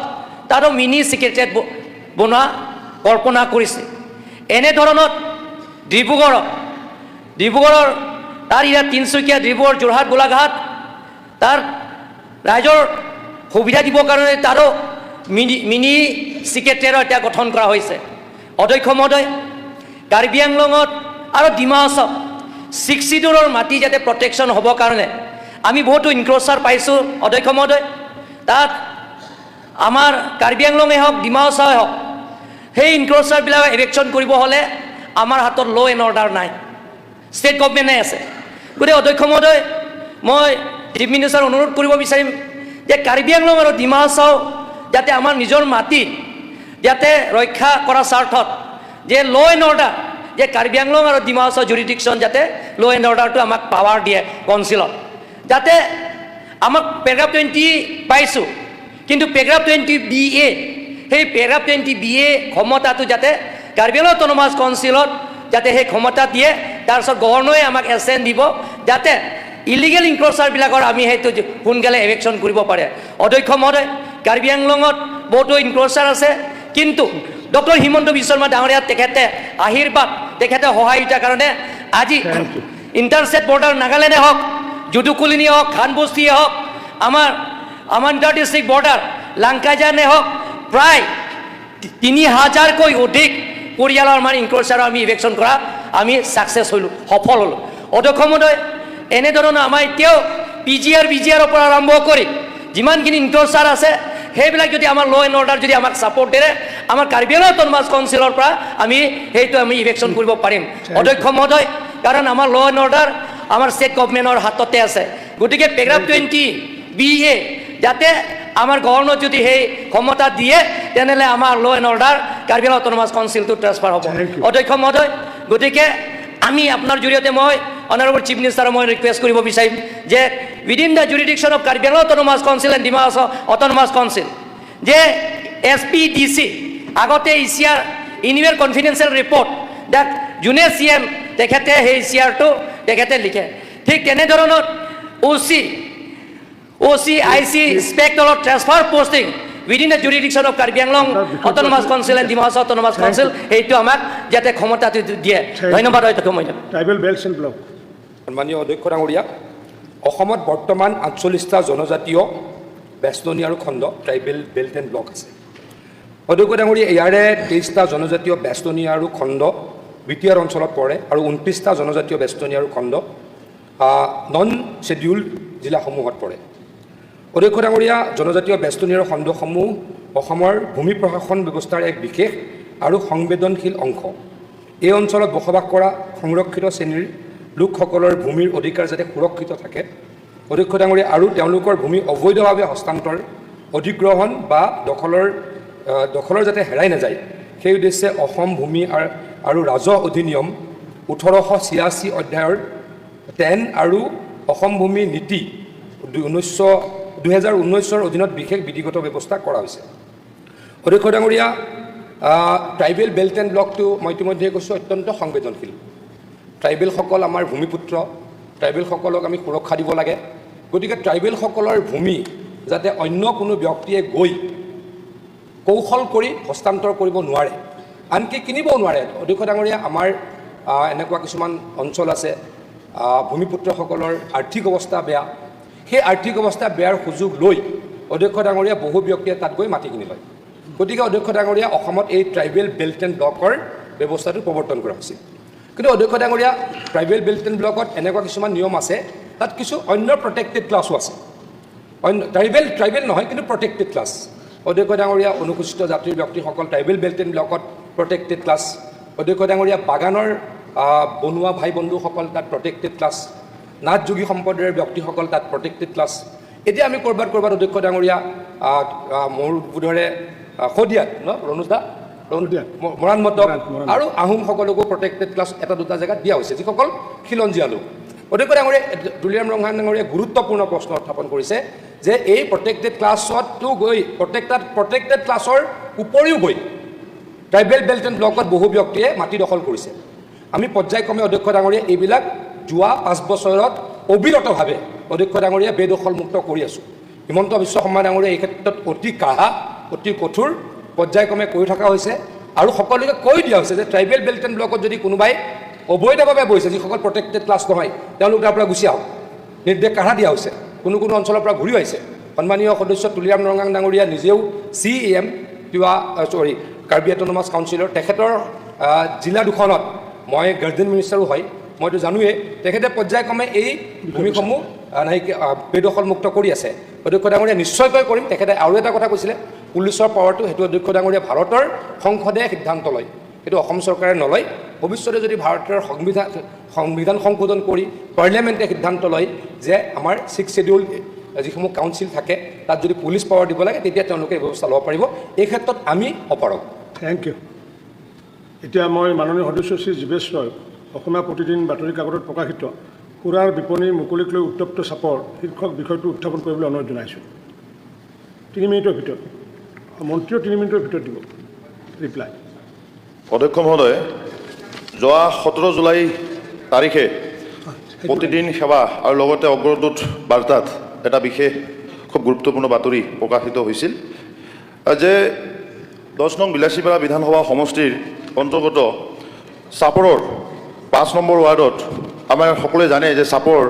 তাতো মিনি ছেক্ৰেটেৰিয়েট বনোৱা কল্পনা কৰিছে। এনেধৰণত ডিব্ৰুগড়ৰ তাৰ ইয়াত তিনিচুকীয়া, ডিব্ৰুগড়, যোৰহাট, গোলাঘাট তাৰ ৰাইজৰ সুবিধা দিবৰ কাৰণে তাৰো মিনি ছেক্ৰেটেৰিয়েট এতিয়া গঠন কৰা হৈছে। অধ্যক্ষ মহোদয়, কাৰ্বি আংলঙত আৰু ডিমা হাছাওত 6 শিডিউলৰ মাটি যাতে প্ৰটেকশ্যন হ'বৰ কাৰণে আমি বহুতো ইনক্ৰ'চাৰ পাইছোঁ। অধ্যক্ষ মহোদয়, তাত আমাৰ কাৰ্বি আংলঙে হওক ডিমা হাছাওৱে হওক, সেই ইনক্ৰ'চাৰবিলাক এভেকশ্যন কৰিব হ'লে আমাৰ হাতত ল' এণ্ড অৰ্ডাৰ নাই, ষ্টেট গভৰ্ণমেণ্টে আছে। গতিকে অধ্যক্ষ মহোদয়, মই চিফ মিনিষ্টাৰক অনুৰোধ কৰিব বিচাৰিম যে কাৰ্বি আংলং আৰু ডিমা হাছাও যাতে আমাৰ নিজৰ মাটি যাতে ৰক্ষা কৰাৰ স্বাৰ্থত যে ল' এণ্ড অৰ্ডাৰ, যে কাৰ্বি আংলং আৰু ডিমা হাছাও জুৰিডিকশ্যন যাতে ল' এণ্ড অৰ্ডাৰটো আমাক পাৱাৰ দিয়ে কাউন্সিলত, যাতে আমাক পেৰাগ্ৰাফ 20 পাইছোঁ, কিন্তু পেৰাগ্ৰাফ 20BA, সেই পেৰাগ্ৰাফ 20BA ক্ষমতাটো যাতে কাৰ্বি আংলং অট'নমাছ কাউন্সিলত যাতে সেই ক্ষমতা দিয়ে, তাৰপিছত গভৰ্ণৰে আমাক এছেণ্ট দিব যাতে ইলিগেল ইনক্ৰ'চাৰবিলাকৰ আমি সেইটো সোনকালে এভেকশ্যন কৰিব পাৰে। অধ্যক্ষ মহোদয়, কাৰ্বি আংলঙত বহুতো ইনক্ৰ'চাৰ আছে, কিন্তু ডক্টৰ হিমন্ত বিশ্ব শৰ্মা ডাঙৰীয়া তেখেতে আশীৰ্বাদ, তেখেতে সহায়তাৰ কাৰণে আজি ইণ্টাৰষ্টেট বৰ্ডাৰ নাগালেণ্ডে হওক, জুডুকুলিনি হওক, খানবস্তিয়ে হওক, আমাৰ ইণ্টাৰ ডিষ্ট্ৰিক্ট বৰ্ডাৰ লাংকাজানে হওক, প্ৰায় 3000কৈ অধিক পৰিয়ালৰ আমাৰ ইনক্ৰ'চাৰ আমি ইভেকশ্যন কৰা আমি ছাকচেছ হ'লোঁ, সফল হ'লোঁ। অধ্যক্ষ মহোদয়, এনেধৰণৰ আমাৰ এতিয়াও PGR BGRৰ পৰা আৰম্ভ কৰি যিমানখিনি ইনক্ল'চাৰ আছে সেইবিলাক যদি আমাৰ ল' এণ্ড অৰ্ডাৰ যদি আমাক ছাপৰ্টেৰে আমাৰ কাৰ্বি আংলং অট'নমাছ কাউন্সিলৰ পৰা আমি সেইটো আমি ইভেকশ্যন কৰিব পাৰিম অধ্যক্ষ মহোদয় কাৰণ আমাৰ ল' এণ্ড অৰ্ডাৰ আমাৰ ষ্টেট গভৰ্ণমেণ্টৰ হাততে আছে গতিকে পেৰাগ্ৰাফ 20(BA) যাতে আমাৰ গভৰ্ণৰ যদি সেই ক্ষমতা দিয়ে তেনেহ'লে আমাৰ law' and order Karbi Anglong autonomous কাউন্সিলটো ট্ৰেন্সফাৰ হ'ব অধ্যক্ষ মহোদয় গতিকে আমি আপোনাৰ জৰিয়তে মই অনাৰেবল চিফ মিনিষ্টাৰক মই ৰিকুৱেষ্ট কৰিব বিচাৰিম যে within the jurisdiction of Karbi Anglong autonomous council and Dima Hasao autonomous council যে SPDC আগতে ECR annual confidential report that যোনে CM তেখেতে সেই ECRটো তেখেতে লিখে ঠিক তেনেধৰণৰ OC IC ইনস্পেক্টৰৰ transfer posting within the jurisdiction of Karbi Anglong autonomous council and Dima Hasao autonomous council সেইটো আমাক যাতে ক্ষমতাটো দিয়ে ধন্যবাদ অধ্যক্ষ মহোদয় ট্ৰাইবেল বেল্টছ এণ্ড ব্লক সন্মানীয় অধ্যক্ষ ডাঙৰীয়া অসমত বৰ্তমান 48টা জনজাতীয় বেষ্টনী আৰু খণ্ড ট্ৰাইবেল বেল্ট এণ্ড ব্লক আছে অধ্যক্ষ ডাঙৰীয়া ইয়াৰে 23টা জনজাতীয় বেষ্টনী আৰু খণ্ড বিটিআৰ অঞ্চলত পৰে আৰু 29টা জনজাতীয় বেষ্টনী আৰু খণ্ড নন শ্বেডিউল্ড জিলাসমূহত পৰে অধ্যক্ষ ডাঙৰীয়া জনজাতীয় বেষ্টনী আৰু খণ্ডসমূহ অসমৰ ভূমি প্ৰশাসন ব্যৱস্থাৰ এক বিশেষ আৰু সংবেদনশীল অংশ এই অঞ্চলত বসবাস কৰা সংৰক্ষিত শ্ৰেণীৰ লোকসকলৰ ভূমিৰ অধিকাৰ যাতে সুৰক্ষিত থাকে অধ্যক্ষ ডাঙৰীয়া আৰু তেওঁলোকৰ ভূমি অবৈধভাৱে হস্তান্তৰ অধিগ্ৰহণ বা দখলৰ যাতে হেৰাই নাযায় সেই উদ্দেশ্যে অসম ভূমি আৰু ৰাজহ অধিনিয়ম 1886 অধ্যায়ৰ 10 আৰু অসম ভূমি নীতি 2019ৰ অধীনত বিশেষ বিধিগত ব্যৱস্থা কৰা হৈছে অধ্যক্ষ ডাঙৰীয়া ট্ৰাইবেল বেল্ট এণ্ড ব্লকটো মই ইতিমধ্যে কৈছোঁ অত্যন্ত সংবেদনশীল ট্ৰাইবেলসকল আমাৰ ভূমিপুত্ৰ ট্ৰাইবেলসকলক আমি সুৰক্ষা দিব লাগে গতিকে ট্ৰাইবেলসকলৰ ভূমি যাতে অন্য কোনো ব্যক্তিয়ে গৈ কৌশল কৰি হস্তান্তৰ কৰিব নোৱাৰে আনকি কিনিবও নোৱাৰে অধ্যক্ষ ডাঙৰীয়া আমাৰ এনেকুৱা কিছুমান অঞ্চল আছে ভূমিপুত্ৰসকলৰ আৰ্থিক অৱস্থা বেয়া সেই আৰ্থিক অৱস্থা বেয়াৰ সুযোগ লৈ অধ্যক্ষ ডাঙৰীয়া বহু ব্যক্তিয়ে তাত গৈ মাটি কিনি লয় গতিকে অধ্যক্ষ ডাঙৰীয়া অসমত এই ট্ৰাইবেল বেল্ট এণ্ড ব্লকৰ ব্যৱস্থাটো প্ৰৱৰ্তন কৰা হৈছিল কিন্তু অধ্যক্ষ ডাঙৰীয়া ট্ৰাইবেল বেল্ট এণ্ড ব্লকত এনেকুৱা কিছুমান নিয়ম আছে তাত কিছু অন্য প্ৰটেক্টেড ক্লাছো আছে অন্য ট্ৰাইবেল নহয় কিন্তু প্ৰটেক্টেড ক্লাছ অধ্যক্ষ ডাঙৰীয়া অনুসূচিত জাতিৰ ব্যক্তিসকল ট্ৰাইবেল বেল্ট এণ্ড ব্লকত প্ৰটেক্টেড ক্লাছ অধ্যক্ষ ডাঙৰীয়া বাগানৰ বনুৱা ভাই বন্ধুসকল তাত প্ৰটেক্টেড ক্লাছ নাথ যোগী সম্প্ৰদায়ৰ ব্যক্তিসকল তাত প্ৰটেক্টেড ক্লাছ এতিয়া আমি ক'ৰবাত অধ্যক্ষ ডাঙৰীয়া মোৰ বোধৰে শদিয়াত ন ৰণুজ দা মৰাণ মটক আৰু আহোমসকলকো প্ৰটেক্টেড ক্লাছ এটা দুটা জেগাত দিয়া হৈছে যিসকল খিলঞ্জীয়া লোক অধ্যক্ষ ডাঙৰীয়া তুলিৰাম ৰংহান ডাঙৰীয়া গুৰুত্বপূৰ্ণ প্ৰশ্ন উত্থাপন কৰিছে যে এই প্ৰটেক্টেড ক্লাছতো গৈ প্ৰটেক্টেড ক্লাছৰ উপৰিও গৈ ট্ৰাইবেল বেল্ট এণ্ড ব্লকত বহু ব্যক্তিয়ে মাটি দখল কৰিছে আমি পৰ্যায়ক্ৰমে অধ্যক্ষ ডাঙৰীয়া এইবিলাক যোৱা 5 বছৰত অবিৰতভাৱে অধ্যক্ষ ডাঙৰীয়া বেদখলমুক্ত কৰি আছোঁ হিমন্ত বিশ্ব শৰ্মা ডাঙৰীয়া এই ক্ষেত্ৰত অতি কাঢ়া অতি কঠোৰ পৰ্যায়ক্ৰমে কৰি থকা হৈছে আৰু সকলোকে কৈ দিয়া হৈছে যে ট্ৰাইবেল বেল্ট এণ্ড ব্লকত যদি কোনোবাই অবৈধভাৱে বহিছে যিসকল প্ৰটেক্টেড ক্লাছ নহয় তেওঁলোক তাৰ পৰা গুচি আহক নিৰ্দেশ কাঢ়া দিয়া হৈছে কোনো অঞ্চলৰ পৰা ঘূৰি আহিছে সন্মানীয় সদস্য তুলিৰাম ৰংহান ডাঙৰীয়া নিজেও CEM কাৰ্বি অট'নমাছ কাউন্সিলৰ তেখেতৰ জিলা দুখনত মই গাৰ্জেন মিনিষ্টাৰো হয় মইতো জানোৱেই তেখেতে পৰ্যায়ক্ৰমে এই ভূমিসমূহ বেদখলমুক্ত কৰি আছে অধ্যক্ষ ডাঙৰীয়া নিশ্চয়কৈ কৰিম তেখেতে আৰু এটা কথা কৈছিলে পুলিচৰ পাৱাৰটো সেইটো অধ্যক্ষ ডাঙৰীয়া ভাৰতৰ সংসদে সিদ্ধান্ত লয় সেইটো অসম চৰকাৰে নলয় ভৱিষ্যতে যদি ভাৰতৰ সংবিধান সংশোধন কৰি পাৰ্লিয়ামেণ্টে সিদ্ধান্ত লয় যে আমাৰ 6 শ্বেডিউল যিসমূহ কাউন্সিল থাকে তাত যদি পুলিচ পাৱাৰ দিব লাগে তেতিয়া তেওঁলোকে এই ব্যৱস্থা ল'ব পাৰিব এই ক্ষেত্ৰত আমি অপাৰগ থেংক ইউ এতিয়া মই মাননীয় সদস্য শ্ৰী জীৱেশ ৰয় অসমীয়া প্ৰতিদিন বাতৰি কাকতত প্ৰকাশিত সুৰাৰ বিপণী মুকলিক লৈ উত্তপ্ত চাপৰ শীৰ্ষক বিষয়টো উত্থাপন কৰিবলৈ অনুৰোধ জনাইছোঁ 3 মিনিটৰ ভিতৰত মন্ত্ৰীও 3 মিনিটৰ ভিতৰত দিব ৰিপ্লাই অধ্যক্ষ মহোদয় যোৱা 17 জুলাই তাৰিখে প্ৰতিদিন সেৱা আৰু লগতে অগ্ৰদূত বাৰ্তাত এটা বিশেষ খুব গুৰুত্বপূৰ্ণ বাতৰি প্ৰকাশিত হৈছিল যে 10 নং বিলাসীপাৰা বিধানসভা সমষ্টিৰ অন্তৰ্গত চাপৰৰ 5 নম্বৰ ৱাৰ্ডত আমাৰ সকলোৱে জানে যে চাপৰ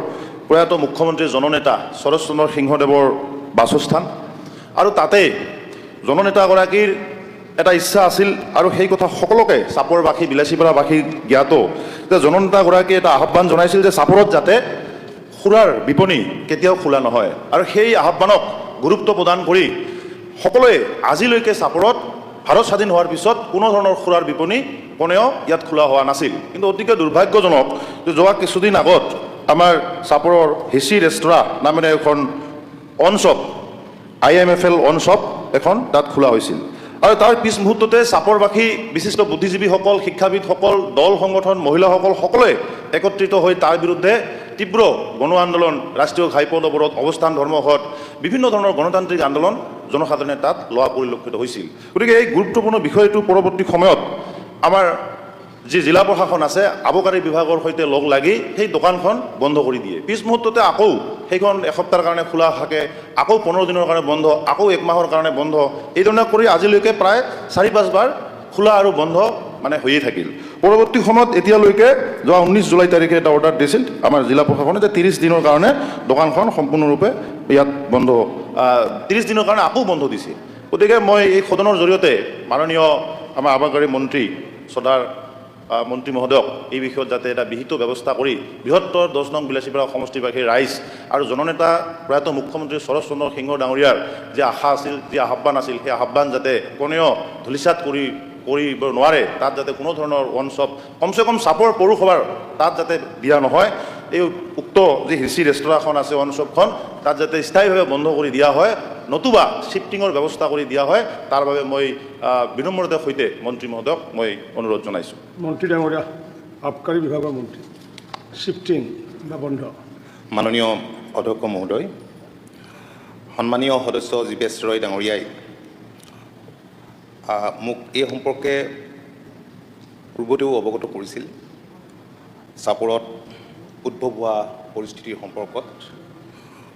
প্ৰয়াত মুখ্যমন্ত্ৰী জননেতা শৰৎ চন্দ্ৰ সিংহদেৱৰ বাসস্থান আৰু তাতে জননেতাগৰাকীৰ এটা ইচ্ছা আছিল আৰু সেই কথা সকলোকে চাপৰবাসী বিলাসীপাৰাবাসী জ্ঞাত যে জননেতাগৰাকীয়ে এটা আহ্বান জনাইছিল যে চাপৰত যাতে সুৰাৰ বিপণী কেতিয়াও খোলা নহয় আৰু সেই আহ্বানক গুৰুত্ব প্ৰদান কৰি সকলোৱে আজিলৈকে চাপৰত ভাৰত স্বাধীন হোৱাৰ পিছত কোনো ধৰণৰ খুৰাৰ বিপণী কোনেও ইয়াত খোলা হোৱা নাছিল। কিন্তু অতিকে দুৰ্ভাগ্যজনক যে যোৱা কিছুদিন আগত আমাৰ চাপৰৰ হেচি ৰেষ্টুৰাঁ নামেৰে এখন অনশ্বপ IMFL অনশ্বপ এখন তাত খোলা হৈছিল আৰু তাৰ পিছ মুহূৰ্ততে চাপৰবাসী বিশিষ্ট বুদ্ধিজীৱীসকল, শিক্ষাবিদসকল, দল সংগঠন, মহিলাসকল সকলোৱে একত্ৰিত হৈ তাৰ বিৰুদ্ধে তীব্ৰ গণ আন্দোলন, ৰাষ্ট্ৰীয় ঘাইপথ অৱৰোধ, অৱস্থান ধৰ্মঘট, বিভিন্ন ধৰণৰ গণতান্ত্ৰিক আন্দোলন জনসাধাৰণে তাত লোৱা পৰিলক্ষিত হৈছিল। গতিকে এই গুৰুত্বপূৰ্ণ বিষয়টো পৰৱৰ্তী সময়ত আমাৰ যি জিলা প্ৰশাসন আছে আবকাৰী বিভাগৰ সৈতে লগ লাগি সেই দোকানখন বন্ধ কৰি দিয়ে। পিছ মুহূৰ্ততে আকৌ সেইখন এসপ্তাহৰ কাৰণে খোলা থাকে, আকৌ 15 দিনৰ কাৰণে বন্ধ, আকৌ 1 মাহৰ কাৰণে বন্ধ, এইধৰণে কৰি আজিলৈকে প্ৰায় 4-5 বাৰ খোলা আৰু বন্ধ মানে হৈয়ে থাকিল। পৰৱৰ্তী সময়ত এতিয়ালৈকে যোৱা 19 জুলাই তাৰিখে এটা অৰ্ডাৰ দিছিল আমাৰ জিলা প্ৰশাসনে যে 30 দিনৰ কাৰণে দোকানখন সম্পূৰ্ণৰূপে ইয়াত বন্ধ, 30 দিনৰ কাৰণে আকৌ বন্ধ দিছে। গতিকে মই এই সদনৰ জৰিয়তে মাননীয় আমাৰ আবকাৰী মন্ত্ৰী শ্ৰদ্ধাৰ মন্ত্ৰী মহোদয়ক এই বিষয়ত যাতে এটা বিহিত ব্যৱস্থা কৰি বৃহত্তৰ 10 নং বিলাসীপাৰা সমষ্টিবাসীৰ ৰাইজ আৰু জননেতা প্ৰয়াত মুখ্যমন্ত্ৰী শৰৎ চন্দ্ৰ সিংহ ডাঙৰীয়াৰ যে আশা আছিল, যে আহ্বান আছিল, সেই আহ্বান যাতে কোনেও ধূলিসাৎ কৰিব নোৱাৰে, তাত যাতে কোনো ধৰণৰ অনশ্বপ কমচে কম চাপৰ পৌৰসভাৰ তাত যাতে দিয়া নহয়। এই উক্ত যি হেচি ৰেষ্টুৰাঁখন আছে অনশ্বপখন তাত যাতে স্থায়ীভাৱে বন্ধ কৰি দিয়া হয়, নতুবা শ্বিফটিঙৰ ব্যৱস্থা কৰি দিয়া হয়, তাৰ বাবে মই বিনম্ৰতাৰ সৈতে মন্ত্ৰী মহোদয়ক মই অনুৰোধ জনাইছোঁ। মন্ত্ৰী ডাঙৰীয়া, আবকাৰী বিভাগৰ মন্ত্ৰী, শ্বিফটিং বা বন্ধ। মাননীয় অধ্যক্ষ মহোদয়, সন্মানীয় সদস্য জীৱেশ ৰয় ডাঙৰীয়াই মোক এই সম্পৰ্কে পূৰ্বতেও অৱগত কৰিছিল। চাপৰত উদ্ভৱ হোৱা পৰিস্থিতিৰ সম্পৰ্কত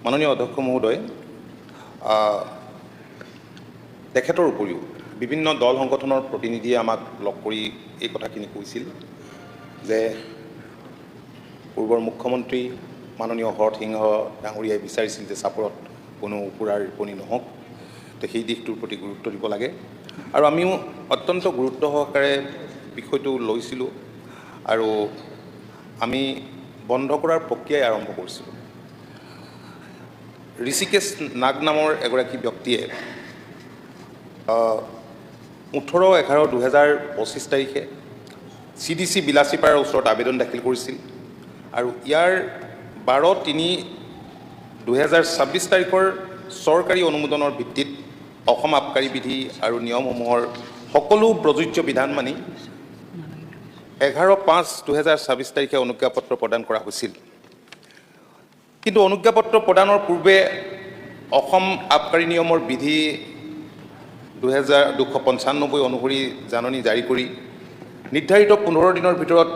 মাননীয় অধ্যক্ষ মহোদয়, তেখেতৰ উপৰিও বিভিন্ন দল সংগঠনৰ প্ৰতিনিধিয়ে আমাক লগ কৰি এই কথাখিনি কৈছিল যে পূৰ্বৰ মুখ্যমন্ত্ৰী মাননীয় শৰৎ সিংহ ডাঙৰীয়াই বিচাৰিছিল যে চাপৰত কোনো সুৰাৰ বিপণী নহওক, তো সেই দিশটোৰ প্ৰতি গুৰুত্ব দিব লাগে আৰু আমিও অত্যন্ত গুৰুত্ব সহকাৰে বিষয়টো লৈছিলোঁ আৰু আমি বন্ধ কৰাৰ প্ৰক্ৰিয়াই আৰম্ভ কৰিছিলোঁ। ঋষিকেশ নাগ নামৰ এগৰাকী ব্যক্তিয়ে 18/11/2025 তাৰিখে CDC বিলাসীপাৰাৰ ওচৰত আবেদন দাখিল কৰিছিল আৰু ইয়াৰ 12/3/2026 তাৰিখৰ চৰকাৰী অনুমোদনৰ ভিত্তিত অসম আবকাৰী বিধি আৰু নিয়মসমূহৰ সকলো প্ৰযোজ্য বিধান মানি 11/5/2026 তাৰিখে অনুজ্ঞাপত্ৰ প্ৰদান কৰা হৈছিল। কিন্তু অনুজ্ঞাপত্ৰ প্ৰদানৰ পূৰ্বে অসম আবকাৰী নিয়মৰ বিধি 2295 অনুসৰি জাননী জাৰি কৰি নিৰ্ধাৰিত 15 দিনৰ ভিতৰত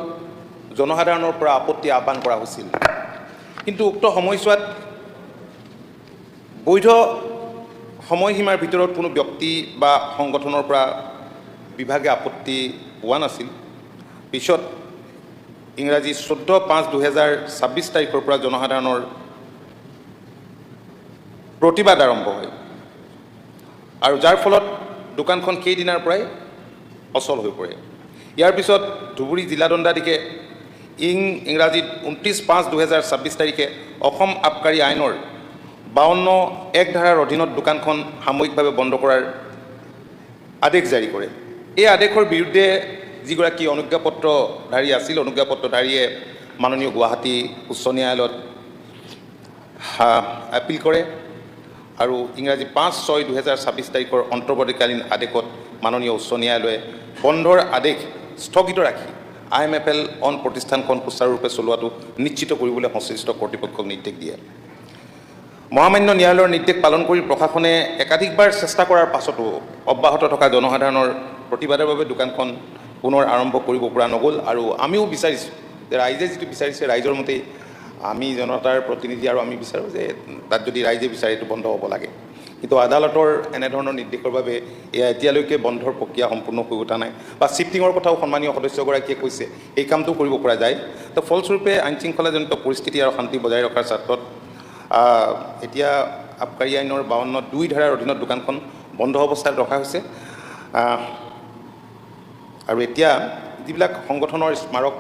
জনসাধাৰণৰ পৰা আপত্তি আহ্বান কৰা হৈছিল। কিন্তু উক্ত সময়ছোৱাত বৈধ সময়সীমাৰ ভিতৰত কোনো ব্যক্তি বা সংগঠনৰ পৰা বিভাগে আপত্তি পোৱা নাছিল। পিছত ইংৰাজী 14/5/2026 তাৰিখৰ পৰা জনসাধাৰণৰ প্ৰতিবাদ আৰম্ভ হয় আৰু যাৰ ফলত দোকানখন সেইদিনাৰ পৰাই অচল হৈ পৰে। ইয়াৰ পিছত ধুবুৰী জিলা দণ্ডাধীশে ইংৰাজীত 29/5/2026 তাৰিখে অসম আবকাৰী আইনৰ 52(1) ধাৰাৰ অধীনত দোকানখন সাময়িকভাৱে বন্ধ কৰাৰ আদেশ জাৰি কৰে। এই আদেশৰ বিৰুদ্ধে যিগৰাকী অনুজ্ঞাপত্ৰধাৰী আছিল, অনুজ্ঞাপত্ৰধাৰীয়ে মাননীয় গুৱাহাটী উচ্চ ন্যায়ালয়ত আপিল কৰে আৰু ইংৰাজী 5/6/2026 তাৰিখৰ অন্তৰ্বৰ্তীকালীন আদেশত মাননীয় উচ্চ ন্যায়ালয়ে বন্ধৰ আদেশ স্থগিত ৰাখি IMFL অন প্ৰতিষ্ঠানখন সুচাৰুৰূপে চলোৱাটো নিশ্চিত কৰিবলৈ সংশ্লিষ্ট কৰ্তৃপক্ষক নিৰ্দেশ দিয়ে। মহামান্য ন্যায়ালয়ৰ নিৰ্দেশ পালন কৰি প্ৰশাসনে একাধিকবাৰ চেষ্টা কৰাৰ পাছতো অব্যাহত থকা জনসাধাৰণৰ প্ৰতিবাদৰ বাবে দোকানখন পুনৰ আৰম্ভ কৰিব পৰা নগ'ল আৰু আমিও বিচাৰিছোঁ যে ৰাইজে যিটো বিচাৰিছে ৰাইজৰ মতেই আমি জনতাৰ প্ৰতিনিধি আৰু আমি বিচাৰোঁ যে তাত যদি ৰাইজে বিচাৰে এইটো বন্ধ হ'ব লাগে। কিন্তু আদালতৰ এনেধৰণৰ নিৰ্দেশৰ বাবে এয়া এতিয়ালৈকে বন্ধৰ প্ৰক্ৰিয়া সম্পূৰ্ণ হৈ উঠা নাই বা শ্বিফটিঙৰ কথাও সন্মানীয় সদস্যগৰাকীয়ে কৈছে এই কামটো কৰিব পৰা যায়। তো ফলস্বৰূপে আইন শৃংখলাজনিত পৰিস্থিতি আৰু শান্তি বজাই ৰখাৰ স্বাৰ্থত এতিয়া আবকাৰী আইনৰ 52(2) ধাৰাৰ অধীনত দোকানখন বন্ধ অৱস্থাত ৰখা হৈছে আৰু এতিয়া যিবিলাক সংগঠনৰ স্মাৰক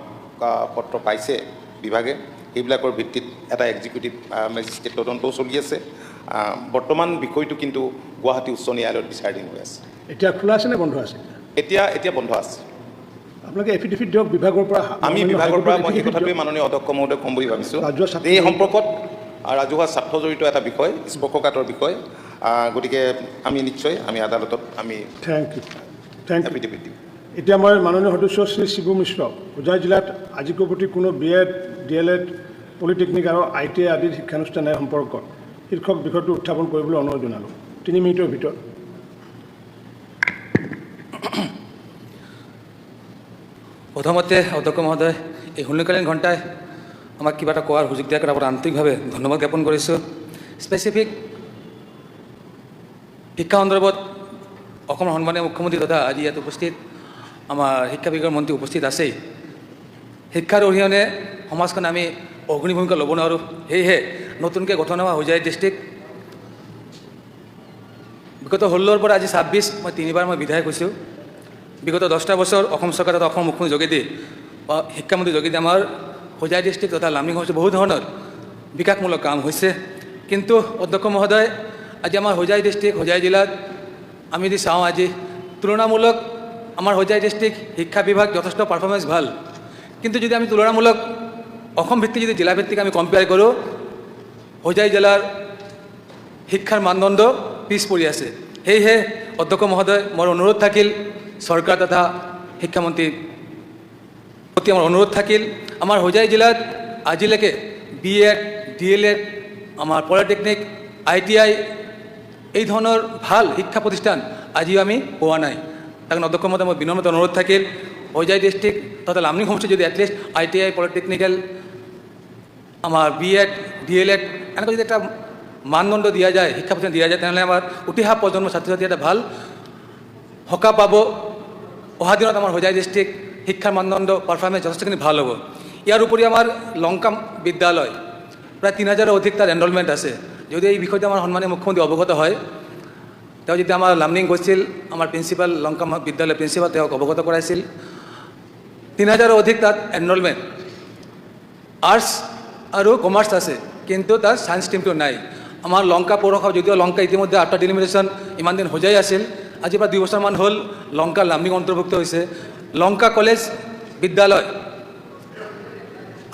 পত্ৰ পাইছে বিভাগে সেইবিলাকৰ ভিত্তিত এটা এক্সিকিউটিভ মেজিষ্ট্ৰেট তদন্তও চলি আছে বৰ্তমান বিষয়টো কিন্তু গুৱাহাটী উচ্চ ন্যায়ালয়ত বিচাৰাধীন হৈ আছে। এতিয়া খোলা আছে নে বন্ধ আছে? এতিয়া বন্ধ আছে। আপোনালোকে এফিডেভিট দিয়ক বিভাগৰ পৰা। আমি বিভাগৰ পৰা মই সেই কথাটোৱে মাননীয় অধ্যক্ষ মহোদয় ক'ম বুলি ভাবিছোঁ। এই সম্পৰ্কত ৰাজহুৱা স্বাৰ্থ জড়িত এটা বিষয়, স্পৰ্শকাতৰ বিষয়, গতিকে আমি নিশ্চয় আদালতত আমি থেংক ইউ এফিডেভিট দিম। এতিয়া মই মাননীয় সদস্য শ্ৰী শিবু মিশ্ৰ, হোজাই জিলাত আজিকৈ প্ৰতি কোনো BEd, DLEd, পলিটেকনিক আৰু ITI আদিৰ শিক্ষানুষ্ঠান সম্পৰ্কত শীৰ্ষক বিষয়টো উত্থাপন কৰিবলৈ অনুৰোধ জনালোঁ। 3 মিনিটৰ ভিতৰত। প্ৰথমতে অধ্যক্ষ মহোদয়, এই শূন্যকালীন ঘণ্টাই আমাক কিবা এটা কোৱাৰ সুযোগ দিয়াৰ কাৰণে আন্তৰিকভাৱে ধন্যবাদ জ্ঞাপন কৰিছোঁ। স্পেচিফিক শিক্ষা সন্দৰ্ভত অসমৰ সন্মানীয় মুখ্যমন্ত্ৰী তথা আজি ইয়াত উপস্থিত আমাৰ শিক্ষা বিভাগৰ মন্ত্ৰী উপস্থিত আছেই। শিক্ষাৰ অবিহনে সমাজখন আমি অগ্ৰণী ভূমিকা ল'ব নোৱাৰোঁ। সেয়েহে নতুনকৈ গঠন হোৱা হোজাই ডিষ্ট্ৰিক্ট বিগত 16ৰ পৰা আজি 26 মই 3বাৰ মই বিধায়ক হৈছোঁ। বিগত 10টা বছৰ অসম চৰকাৰ তথা অসম মুখ্যমন্ত্ৰী যোগেদি বা শিক্ষামন্ত্ৰী যোগেদি আমাৰ হোজাই ডিষ্ট্ৰিক্ট তথা লামডিং সমষ্টিত বহু ধৰণৰ বিকাশমূলক কাম হৈছে। কিন্তু অধ্যক্ষ মহোদয়, আজি আমাৰ হোজাই ডিষ্ট্ৰিক্ট, হোজাই জিলাত আমি যদি চাওঁ আজি তুলনামূলক আমাৰ হোজাই ডিষ্ট্ৰিক্ট শিক্ষা বিভাগ যথেষ্ট পাৰফৰ্মেঞ্চ ভাল। কিন্তু যদি আমি তুলনামূলক অসম ভিত্তিক যদি জিলা ভিত্তিক আমি কম্পেয়াৰ কৰোঁ, হোজাই জিলাৰ শিক্ষাৰ মানদণ্ড পিছ পৰি আছে। সেয়েহে অধ্যক্ষ মহোদয়, মোৰ অনুৰোধ থাকিল চৰকাৰ তথা শিক্ষামন্ত্ৰীৰ প্ৰতি আমাৰ অনুৰোধ থাকিল, আমাৰ হোজাই জিলাত আজিলৈকে BEd, DLEd, আমাৰ পলিটেকনিক, ITI এই ধৰণৰ ভাল শিক্ষা প্ৰতিষ্ঠান আজিও আমি পোৱা নাই। তাৰ কাৰণে অধ্যক্ষ মহোদয়, মই বিনম্ৰ অনুৰোধ থাকিল হোজাই ডিষ্ট্ৰিক্ট তথা লামডিং সমষ্টিত যদি এটলিষ্ট ITI, পলিটেকনিকেল, আমাৰ BEd, DLEd এনেকৈ যদি এটা মানদণ্ড দিয়া যায়, শিক্ষা প্ৰতিষ্ঠান দিয়া যায়, তেনেহ'লে আমাৰ উঠি অহা প্ৰজন্মৰ ছাত্ৰ ছাত্ৰী এটা ভাল সকাহ পাব। অহা দিনত আমাৰ হোজাই ডিষ্ট্ৰিক্ট শিক্ষাৰ মানদণ্ড পাৰফৰ্মেঞ্চ যথেষ্টখিনি ভাল হ'ব। ইয়াৰ উপৰি আমাৰ লংকা বিদ্যালয় প্ৰায় 3000ৰ অধিক তাৰ এনৰলমেণ্ট আছে। যদি এই বিষয়টো আমাৰ সন্মানীয় মুখ্যমন্ত্ৰী অৱগত হয়, তেওঁ যেতিয়া আমাৰ লামডিং গৈছিল, আমাৰ প্ৰিন্সিপাল লংকা বিদ্যালয়ৰ প্ৰিন্সিপাল তেওঁক অৱগত কৰাইছিল। 3000ৰ অধিক তাত এনৰলমেণ্ট আৰ্টছ আৰু কমাৰ্চ আছে, কিন্তু তাত ছায়েন্স ষ্ট্ৰীমটো নাই। আমাৰ লংকা পৌৰসভা, যদিও লংকা ইতিমধ্যে আফটাৰ ডিলিমিটেশ্যন ইমান দিন হোজাই আছিল, আজি প্ৰায় 2 বছৰমান হ'ল লংকা লামডিং অন্তৰ্ভুক্ত হৈছে। লংকা কলেজ বিদ্যালয়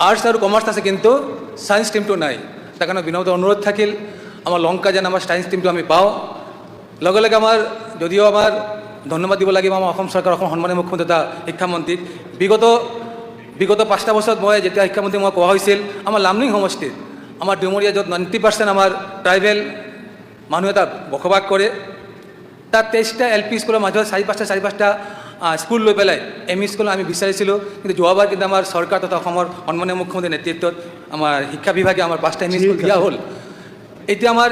আৰ্টছ আৰু কমাৰ্চ আছে, কিন্তু ছায়েন্স ষ্ট্ৰীমটো নাই। তাৰ কাৰণে বিনম্ৰ অনুৰোধ থাকিল আমাৰ লংকা যেন আমাৰ ছায়েন্স ষ্ট্ৰীমটো আমি পাওঁ। লগে লগে আমাৰ যদিও আমাৰ ধন্যবাদ দিব লাগিব আমাৰ অসম চৰকাৰ, অসম সন্মানীয় মুখ্যমন্ত্ৰী তথা শিক্ষামন্ত্ৰীক। বিগত 5টা বছৰত মই যেতিয়া শিক্ষামন্ত্ৰী মই কোৱা হৈছিল, আমাৰ লামডিং সমষ্টিত আমাৰ ডুমৰীয়া য'ত 90% আমাৰ ট্ৰাইবেল মানুহ এটা বসবাস কৰে, তাত 23টা LP স্কুলৰ মাজত 4-5টা স্কুল লৈ পেলাই ME স্কুল আমি বিচাৰিছিলোঁ। কিন্তু যোৱাবাৰ কিন্তু আমাৰ চৰকাৰ তথা অসমৰ সন্মানীয় মুখ্যমন্ত্ৰীৰ নেতৃত্বত আমাৰ শিক্ষা বিভাগে আমাৰ 5টা ME স্কুল দিয়া হ'ল। এতিয়া আমাৰ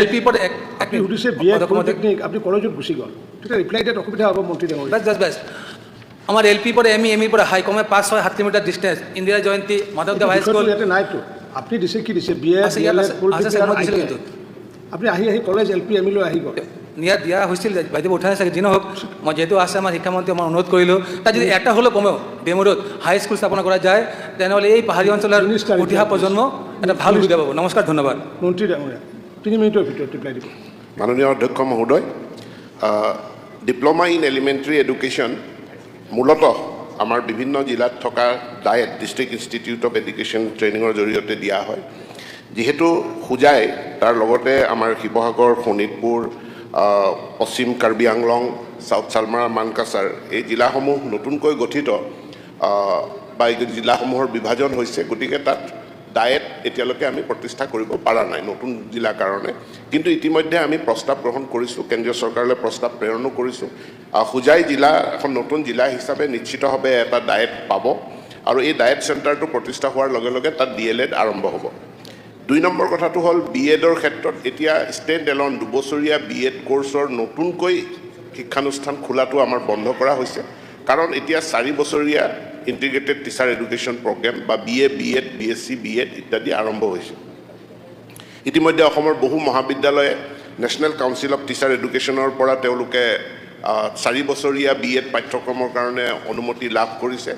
LP পদ আপুনি সুধিছে BEd, পলিটেকনিক, আপুনি কলেজত গুচি গ'ল, তেতিয়া ৰিপ্লাই দিয়াত অসুবিধা হ'ব মন্ত্ৰী ডাঙৰীয়া। বেছ আমাৰ LP পৰা ME পৰা হাই কমে 5-6-7 কিলোমিটাৰ ডিষ্টেঞ্চ। ইন্দিৰা জয়ন্তী, মাধৱদেৱ হাইস্কুল ইয়াতে নাইতো। আপুনি দিছে কি দিছে? BEd, DLEd, polytechnic. আপুনি আহি কলেজ LP ME লৈ আহি গ'ল। দিয়া হৈছিল, বাইদেউ উঠাই নাই চাগে, যি নহওক মই যিহেতু আছে আমাৰ শিক্ষামন্ত্ৰী, মই অনুৰোধ কৰিলোঁ তাত যদি এটা হ'লেও কমেও ডেমুৰত হাই স্কুল স্থাপন কৰা যায়, তেনেহ'লে এই পাহাৰীয়া অঞ্চলৰ উঠি অহা প্ৰজন্ম এটা ভাল সুবিধা পাব। নমস্কাৰ, ধন্যবাদ। মন্ত্ৰী ডাঙৰীয়া 3 মিনিটৰ ভিতৰত ৰিপ্লাই দিব। মাননীয় অধ্যক্ষ মহোদয়, ডিপ্ল'মা ইন এলিমেণ্টাৰী এডুকেশ্যন মূলতঃ আমাৰ বিভিন্ন জিলাত থকা diet, district institute of education ট্ৰেইনিঙৰ জৰিয়তে দিয়া হয়। যিহেতু হোজাই, তাৰ লগতে আমাৰ শিৱসাগৰ, শোণিতপুৰ, পশ্চিম কাৰ্বি আংলং, চাউথ চালমাৰা, মানকাছাৰ এই জিলাসমূহ নতুনকৈ গঠিত বা এই জিলাসমূহৰ বিভাজন হৈছে। গতিকে তাত ডায়েট এতিয়ালৈকে আমি প্ৰতিষ্ঠা কৰিব পৰা নাই নতুন জিলাৰ কাৰণে। কিন্তু ইতিমধ্যে আমি প্ৰস্তাৱ গ্ৰহণ কৰিছোঁ, কেন্দ্ৰীয় চৰকাৰলৈ প্ৰস্তাৱ প্ৰেৰণো কৰিছোঁ। হোজাই জিলা এখন নতুন জিলা হিচাপে নিশ্চিতভাৱে এটা ডায়েট পাব, আৰু এই ডায়েট চেণ্টাৰটো প্ৰতিষ্ঠা হোৱাৰ লগে লগে তাত DLEd আৰম্ভ হ'ব। 2 নম্বৰ কথাটো হ'ল BEdৰ ক্ষেত্ৰত এতিয়া ষ্টেণ্ড এলন 2 বছৰীয়া BEd কোৰ্চৰ নতুনকৈ শিক্ষানুষ্ঠান খোলাটো আমাৰ বন্ধ কৰা হৈছে, কাৰণ এতিয়া 4 বছৰীয়া ইণ্টিগ্ৰেটেড টিচাৰ এডুকেশ্যন প্ৰগ্ৰেম বা BA, BEd, BSc, BEd ইত্যাদি আৰম্ভ হৈছে। ইতিমধ্যে অসমৰ বহু মহাবিদ্যালয়ে নেশ্যনেল কাউন্সিল অফ টিচাৰ এডুকেশ্যনৰ পৰা তেওঁলোকে 4 বছৰীয়া BEd পাঠ্যক্ৰমৰ কাৰণে অনুমতি লাভ কৰিছে।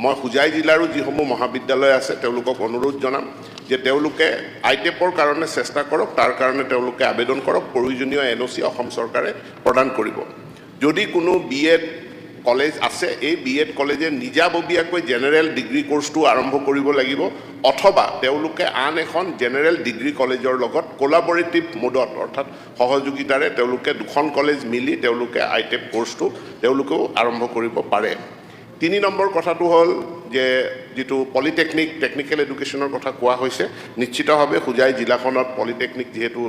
মই হোজাই জিলাৰো যিসমূহ মহাবিদ্যালয় আছে তেওঁলোকক অনুৰোধ জনাম যে তেওঁলোকে আইটেপৰ কাৰণে চেষ্টা কৰক, তাৰ কাৰণে তেওঁলোকে আবেদন কৰক, প্ৰয়োজনীয় NOC অসম চৰকাৰে প্ৰদান কৰিব। যদি কোনো BEd কলেজ আছে, এই BEd কলেজে নিজাববীয়াকৈ জেনেৰেল ডিগ্ৰী কোৰ্চটো আৰম্ভ কৰিব লাগিব, অথবা তেওঁলোকে আন এখন জেনেৰেল ডিগ্ৰী কলেজৰ লগত কোলাবৰেটিভ মোডত অৰ্থাৎ সহযোগিতাৰে তেওঁলোকে দুখন কলেজ মিলি তেওঁলোকে আইটেপ কোৰ্চটো তেওঁলোকেও আৰম্ভ কৰিব পাৰে। 3 নম্বৰ কথাটো হ'ল যে যিটো পলিটেকনিক টেকনিকেল এডুকেশ্যনৰ কথা কোৱা হৈছে, নিশ্চিতভাৱে হোজাই জিলাখনত পলিটেকনিক যিহেতু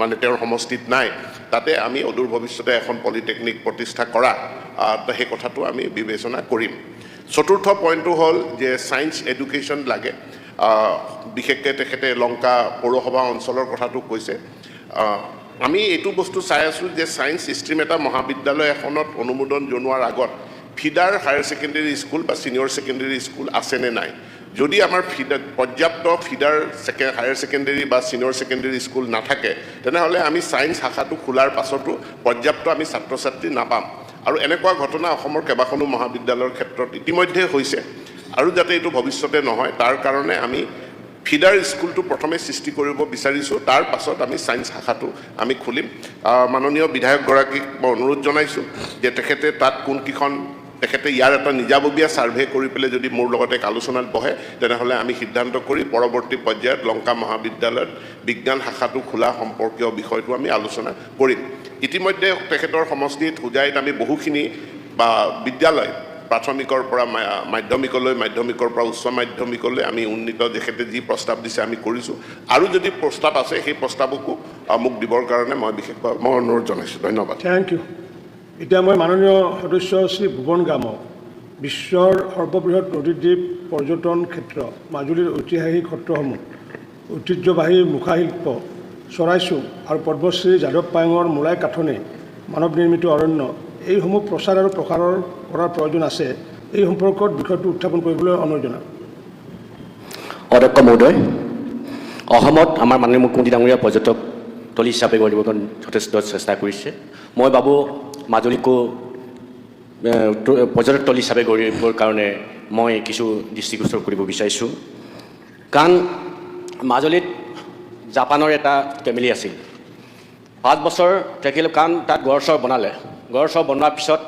মানে তেওঁৰ সমষ্টিত নাই, তাতে আমি অদূৰ ভৱিষ্যতে এখন পলিটেকনিক প্ৰতিষ্ঠা কৰা সেই কথাটো আমি বিবেচনা কৰিম। চতুৰ্থ পইণ্টটো হ'ল যে ছায়েন্স এডুকেশ্যন লাগে, বিশেষকৈ তেখেতে লংকা পৌৰসভা অঞ্চলৰ কথাটো কৈছে। আমি এইটো বস্তু চাই আছোঁ যে ছায়েন্স ষ্ট্ৰীম এটা মহাবিদ্যালয় এখনত অনুমোদন জনোৱাৰ আগত ফিডাৰ হায়াৰ ছেকেণ্ডেৰী স্কুল বা ছিনিয়ৰ ছেকেণ্ডেৰী স্কুল আছেনে নাই। যদি আমাৰ পৰ্যাপ্ত ফিডাৰ হায়াৰ ছেকেণ্ডেৰী বা ছিনিয়ৰ ছেকেণ্ডেৰী স্কুল নাথাকে, তেনেহ'লে আমি ছায়েন্স শাখাটো খোলাৰ পাছতো পৰ্যাপ্ত আমি ছাত্ৰ ছাত্ৰী নাপাম। আৰু এনেকুৱা ঘটনা অসমৰ কেইবাখনো মহাবিদ্যালয়ৰ ক্ষেত্ৰত ইতিমধ্যে হৈছে, আৰু যাতে এইটো ভৱিষ্যতে নহয় তাৰ কাৰণে আমি ফিডাৰ স্কুলটো প্ৰথমে সৃষ্টি কৰিব বিচাৰিছোঁ, তাৰ পাছত আমি ছায়েন্স শাখাটো আমি খুলিম। মাননীয় বিধায়কগৰাকীক মই অনুৰোধ জনাইছোঁ যে তেখেতে তাত কোনকেইখন তেখেতে ইয়াৰ এটা নিজাববীয়া ছাৰ্ভে কৰি পেলাই যদি মোৰ লগতে এক আলোচনাত বহে, তেনেহ'লে আমি সিদ্ধান্ত কৰি পৰৱৰ্তী পৰ্যায়ত লংকা মহাবিদ্যালয়ত বিজ্ঞান শাখাটো খোলা সম্পৰ্কীয় বিষয়টো আমি আলোচনা কৰিম। ইতিমধ্যে তেখেতৰ সমষ্টিত হোজাইত আমি বহুখিনি বা বিদ্যালয় প্ৰাথমিকৰ পৰা মাধ্যমিকলৈ, মাধ্যমিকৰ পৰা উচ্চ মাধ্যমিকলৈ আমি উন্নীত তেখেতে যি প্ৰস্তাৱ দিছে আমি কৰিছোঁ। আৰু যদি প্ৰস্তাৱ আছে সেই প্ৰস্তাৱকো মোক দিবৰ কাৰণে মই বিশেষকৈ অনুৰোধ জনাইছোঁ। ধন্যবাদ। Thank you. এতিয়া মই মাননীয় সদস্য শ্ৰী ভুৱন গামক বিশ্বৰ সৰ্ববৃহৎ নদীদ্বীপ পৰ্যটন ক্ষেত্ৰ মাজুলীৰ ঐতিহাসিক সত্ৰসমূহ, ঐতিহ্যবাহী মুখাশিল্প, চৰাইচোং আৰু পদ্মশ্ৰী যাদৱ পায়েঙৰ মোলাই কাঠনি, মানৱ নিৰ্মিত অৰণ্য, এইসমূহ প্ৰচাৰ আৰু প্ৰসাৰৰ কৰাৰ প্ৰয়োজন আছে। এই সম্পৰ্কত বিষয়টো উত্থাপন কৰিবলৈ অনুৰোধ জনাম। অধ্যক্ষ মহোদয়, অসমত আমাৰ মাননীয় মুখ্যমন্ত্ৰী ডাঙৰীয়া পৰ্যটকস্থলী হিচাপে গঢ় দিবৰ কাৰণে যথেষ্ট চেষ্টা কৰিছে। মই ভাবোঁ মাজুলীকো পৰ্যটকস্থলী হিচাপে গঢ় দিবৰ কাৰণে মই কিছু দৃষ্টিগোচৰ কৰিব বিচাৰিছোঁ। কাৰণ মাজুলীত জাপানৰ এটা ফেমিলি আছিল, 5 বছৰ থাকিলে, কাৰণ তাত গড় চৰ বনালে। গড় চৰ বনোৱাৰ পিছত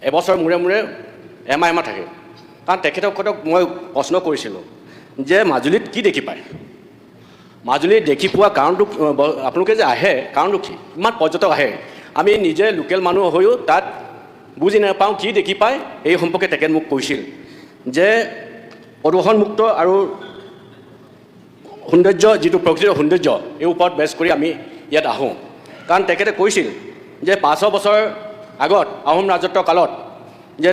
এবছৰ মূৰে মূৰে এমাহ থাকে। কাৰণ তেখেতসকলক মই প্ৰশ্ন কৰিছিলোঁ যে মাজুলীত কি দেখি পায়, মাজুলীত দেখি পোৱা কাৰণটো, আপোনালোকে যে আহে কাৰণটো কি, ইমান পৰ্যটক আহে, আমি নিজে লোকেল মানুহ হৈও তাত বুজি নাপাওঁ কি দেখি পায়। এই সম্পৰ্কে তেখেত মোক কৈছিল যে প্ৰদূষণমুক্ত আৰু সৌন্দৰ্য, যিটো প্ৰকৃতিৰ সৌন্দৰ্য, এই ওপৰত বেছ কৰি আমি ইয়াত আহোঁ। কাৰণ তেখেতে কৈছিল যে 500 বছৰ আগত আহোম ৰাজত্ব কালত যে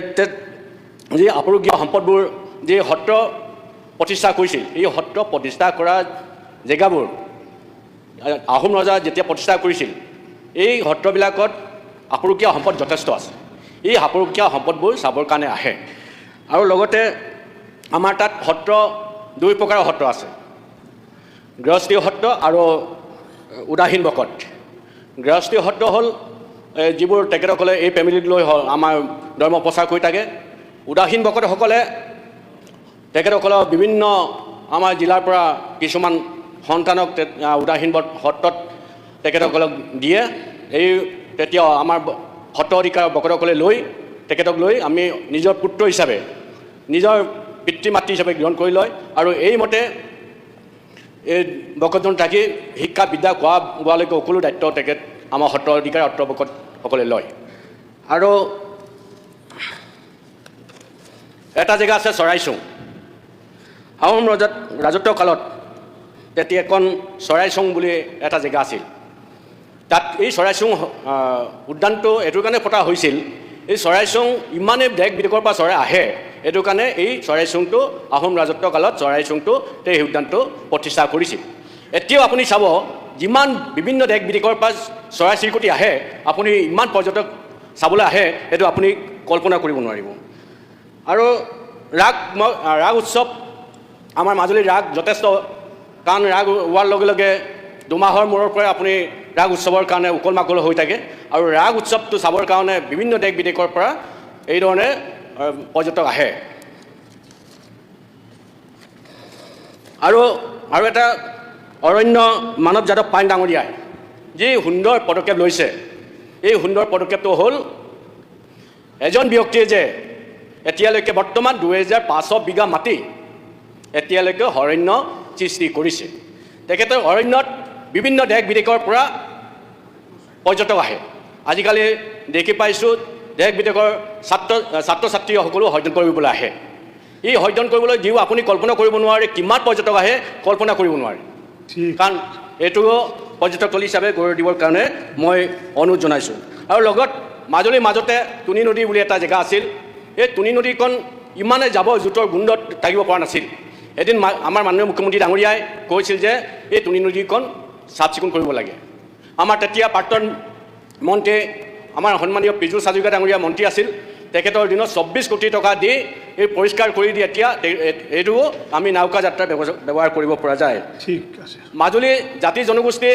যি আপুৰুগীয়া সম্পদবোৰ যি সত্ৰ প্ৰতিষ্ঠা কৰিছিল, এই সত্ৰ প্ৰতিষ্ঠা কৰা জেগাবোৰ আহোম ৰজা যেতিয়া প্ৰতিষ্ঠা কৰিছিল, এই সত্ৰবিলাকত আপুৰুগীয়া সম্পদ যথেষ্ট আছে। এই আপুৰুগীয়া সম্পদবোৰ চাবৰ কাৰণে আহে। আৰু লগতে আমাৰ তাত সত্ৰ 2 প্ৰকাৰৰ সত্ৰ আছে, গৃহস্থী সত্ৰ আৰু উদাসীন বকত। গৃহস্থী সত্ৰ হ'ল যিবোৰ তেখেতসকলে এই ফেমিলিক লৈ আমাৰ ধৰ্ম প্ৰচাৰ কৰি থাকে। উদাসীন বকতসকলে তেখেতসকলৰ বিভিন্ন আমাৰ জিলাৰ পৰা কিছুমান সন্তানক উদাসীন সত্ৰত তেখেতসকলক দিয়ে। এই তেতিয়া আমাৰ সত্ৰ অধিকাৰ বকতসকলে লৈ তেখেতক লৈ আমি নিজৰ পুত্ৰ হিচাপে, নিজৰ পিতৃ মাতৃ হিচাপে গ্ৰহণ কৰি লয়। আৰু এইমতে এই বকতজন থাকি শিক্ষা বিদ্যা গোৱালৈকে সকলো দায়িত্ব তেখেত আমাৰ সত্ৰ অধিকাৰ সত্ৰ বকতসকলে লয়। আৰু এটা জেগা আছে চৰাইচোং। আহোম ৰাজত্ব কালত তেতিয়া এখন চৰাইচোং বুলি এটা জেগা আছিল। তাত এই চৰাইচোং উদ্যানটো এইটো কাৰণে পতা হৈছিল, এই চৰাইচোং ইমানেই দেশ বিদেশৰ পৰা চৰাই আহে, এইটো কাৰণে এই চৰাইচোংটো আহোম ৰাজত্ব কালত চৰাইচোংটো সেই উদ্যানটো প্ৰতিষ্ঠা কৰিছিল। এতিয়াও আপুনি চাব, যিমান বিভিন্ন দেশ বিদেশৰ পৰা চৰাই চিৰিকটি আহে, আপুনি ইমান পৰ্যটক চাবলৈ আহে, এইটো আপুনি কল্পনা কৰিব নোৱাৰিব। আৰু ৰাগ উৎসৱ, আমাৰ মাজুলীৰ ৰাগ যথেষ্ট, কাৰণ ৰাগ হোৱাৰ লগে লগে 2 মাহৰ মূৰৰ পৰাই আপুনি ৰাগ উৎসৱৰ কাৰণে উকল মাকল হৈ থাকে। আৰু ৰাগ উৎসৱটো চাবৰ কাৰণে বিভিন্ন দেশ বিদেশৰ পৰা এইধৰণে পৰ্যটক আহে। আৰু আৰু এটা অৰণ্য মানৱ যাদৱ পাইন ডাঙৰীয়াই যি সুন্দৰ পদক্ষেপ লৈছে, এই সুন্দৰ পদক্ষেপটো হ'ল এজন ব্যক্তিয়ে যে এতিয়ালৈকে বৰ্তমান 2500 বিঘা মাটি এতিয়ালৈকে অৰণ্য সৃষ্টি কৰিছে। তেখেতৰ অৰণ্যত বিভিন্ন দেশ বিদেশৰ পৰা পৰ্যটক আহে। আজিকালি দেখি পাইছোঁ দেশ বিদেশৰ ছাত্ৰ ছাত্ৰীসকলো অধ্যয়ন কৰিবলৈ আহে। এই অধ্যয়ন কৰিবলৈ যিও আপুনি কল্পনা কৰিব নোৱাৰে, কিমান পৰ্যটক আহে কল্পনা কৰিব নোৱাৰে। কাৰণ এইটো পৰ্যটকস্থলী হিচাপে গঢ়ি দিবৰ কাৰণে মই অনুৰোধ জনাইছোঁ। আৰু লগত মাজুলীৰ মাজতে তুনি নদী বুলি এটা জেগা আছিল। এই তুনি নদীখন ইমানে জাবৰ জোঁথৰ গোন্ধত থাকিব পৰা নাছিল। এদিন আমাৰ মাননীয় মুখ্যমন্ত্ৰী ডাঙৰীয়াই কৈছিল যে এই তুনি নদীখন চাফ চিকুণ কৰিব লাগে। আমাৰ তেতিয়া প্ৰাক্তন মন্ত্ৰী আমাৰ সন্মানীয় পীযুষ হাজৰিকা ডাঙৰীয়া মন্ত্ৰী আছিল। তেখেতৰ দিনত 24 কোটি টকা দি এই পৰিষ্কাৰ কৰি দি এতিয়া এইটো আমি নাওকা যাত্ৰা ব্যৱহাৰ কৰিব পৰা যায়। ঠিক আছে। মাজুলী জাতি জনগোষ্ঠী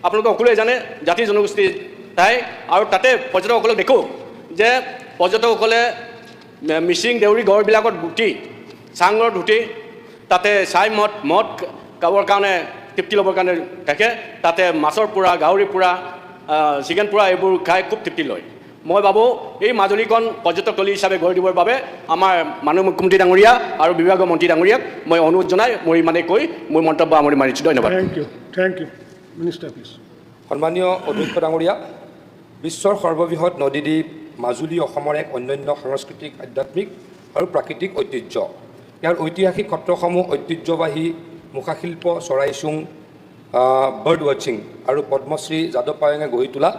আপোনালোকে সকলোৱে জানে, জাতি জনগোষ্ঠী ঠাই। আৰু তাতে পৰ্যটকসকলক দেখোঁ যে পৰ্যটকসকলে মিচিং দেউৰী গড়বিলাকত গুটি চাংঘৰ ধুতি তাতে চাই মদ খাবৰ কাৰণে তৃপ্তি ল'বৰ কাৰণে থাকে। তাতে মাছৰ পোৰা, গাহৰি পোৰা, চিকেন পোৰা এইবোৰ খাই খুব তৃপ্তি লয়। মই ভাবোঁ এই মাজুলীখন পৰ্যটকস্থলী হিচাপে গঢ়ি দিবৰ বাবে আমাৰ মাননীয় মুখ্যমন্ত্ৰী ডাঙৰীয়া আৰু বিভাগীয় মন্ত্ৰী ডাঙৰীয়াক মই অনুৰোধ জনাই মই ইমানেই কৈ মোৰ মন্তব্য সামৰি মাৰিছোঁ। ধন্যবাদ। Thank you minister please. সন্মানীয় অধ্যক্ষ ডাঙৰীয়া, বিশ্বৰ সৰ্ববৃহৎ নদীদ্বীপ মাজুলী অসমৰ এক অনন্য সাংস্কৃতিক, আধ্যাত্মিক আৰু প্ৰাকৃতিক ঐতিহ্য। ইয়াৰ ঐতিহাসিক সত্ৰসমূহ ঐতিহ্যবাহী মুখাশিল্প, চৰাইচুং, বাৰ্ড ৱাচিং আৰু পদ্মশ্ৰী যাদৱ পায়েঙে গঢ়ি তোলা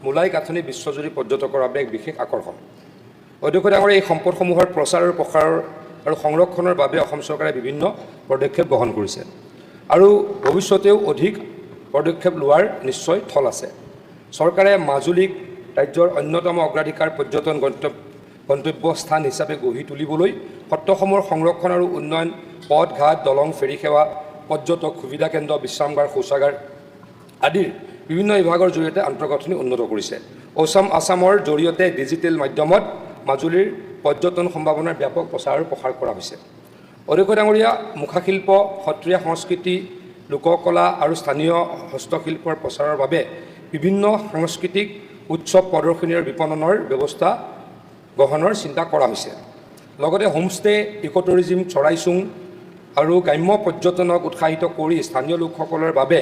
মোলাই গাঁথনি বিশ্বজুৰি পৰ্যটকৰ বাবে এক বিশেষ আকৰ্ষণ। অধ্যক্ষ ডাঙৰীয়া, এই সম্পদসমূহৰ প্ৰচাৰ আৰু প্ৰসাৰ আৰু সংৰক্ষণৰ বাবে অসম চৰকাৰে বিভিন্ন পদক্ষেপ গ্ৰহণ কৰিছে আৰু ভৱিষ্যতেও অধিক পদক্ষেপ লোৱাৰ নিশ্চয় থল আছে। চৰকাৰে মাজুলীক ৰাজ্যৰ অন্যতম অগ্ৰাধিকাৰ পৰ্যটন গন্তব্য স্থান হিচাপে গঢ়ি তুলিবলৈ সত্ৰসমূহৰ সংৰক্ষণ আৰু উন্নয়ন, পথ ঘাট, দলং, ফেৰী সেৱা, পৰ্যটক সুবিধা কেন্দ্ৰ, বিশ্ৰামগাৰ, শৌচাগাৰ আদিৰ বিভিন্ন বিভাগৰ জৰিয়তে আন্তঃগাঁথনি উন্নত কৰিছে। আছামৰ জৰিয়তে ডিজিটেল মাধ্যমত মাজুলীৰ পৰ্যটন সম্ভাৱনাৰ ব্যাপক প্ৰচাৰ আৰু প্ৰসাৰ কৰা হৈছে। অধ্যক্ষ ডাঙৰীয়া, মুখাশিল্প, সত্ৰীয়া সংস্কৃতি, লোককলা আৰু স্থানীয় হস্তশিল্পৰ প্ৰচাৰৰ বাবে বিভিন্ন সাংস্কৃতিক উৎসৱ, প্ৰদৰ্শনী আৰু বিপণনৰ ব্যৱস্থা গ্ৰহণৰ চিন্তা কৰা হৈছে। লগতে হোমষ্টে, ইক'টুৰিজিম, চৰাইচুং আৰু গ্ৰাম্য পৰ্যটনক উৎসাহিত কৰি স্থানীয় লোকসকলৰ বাবে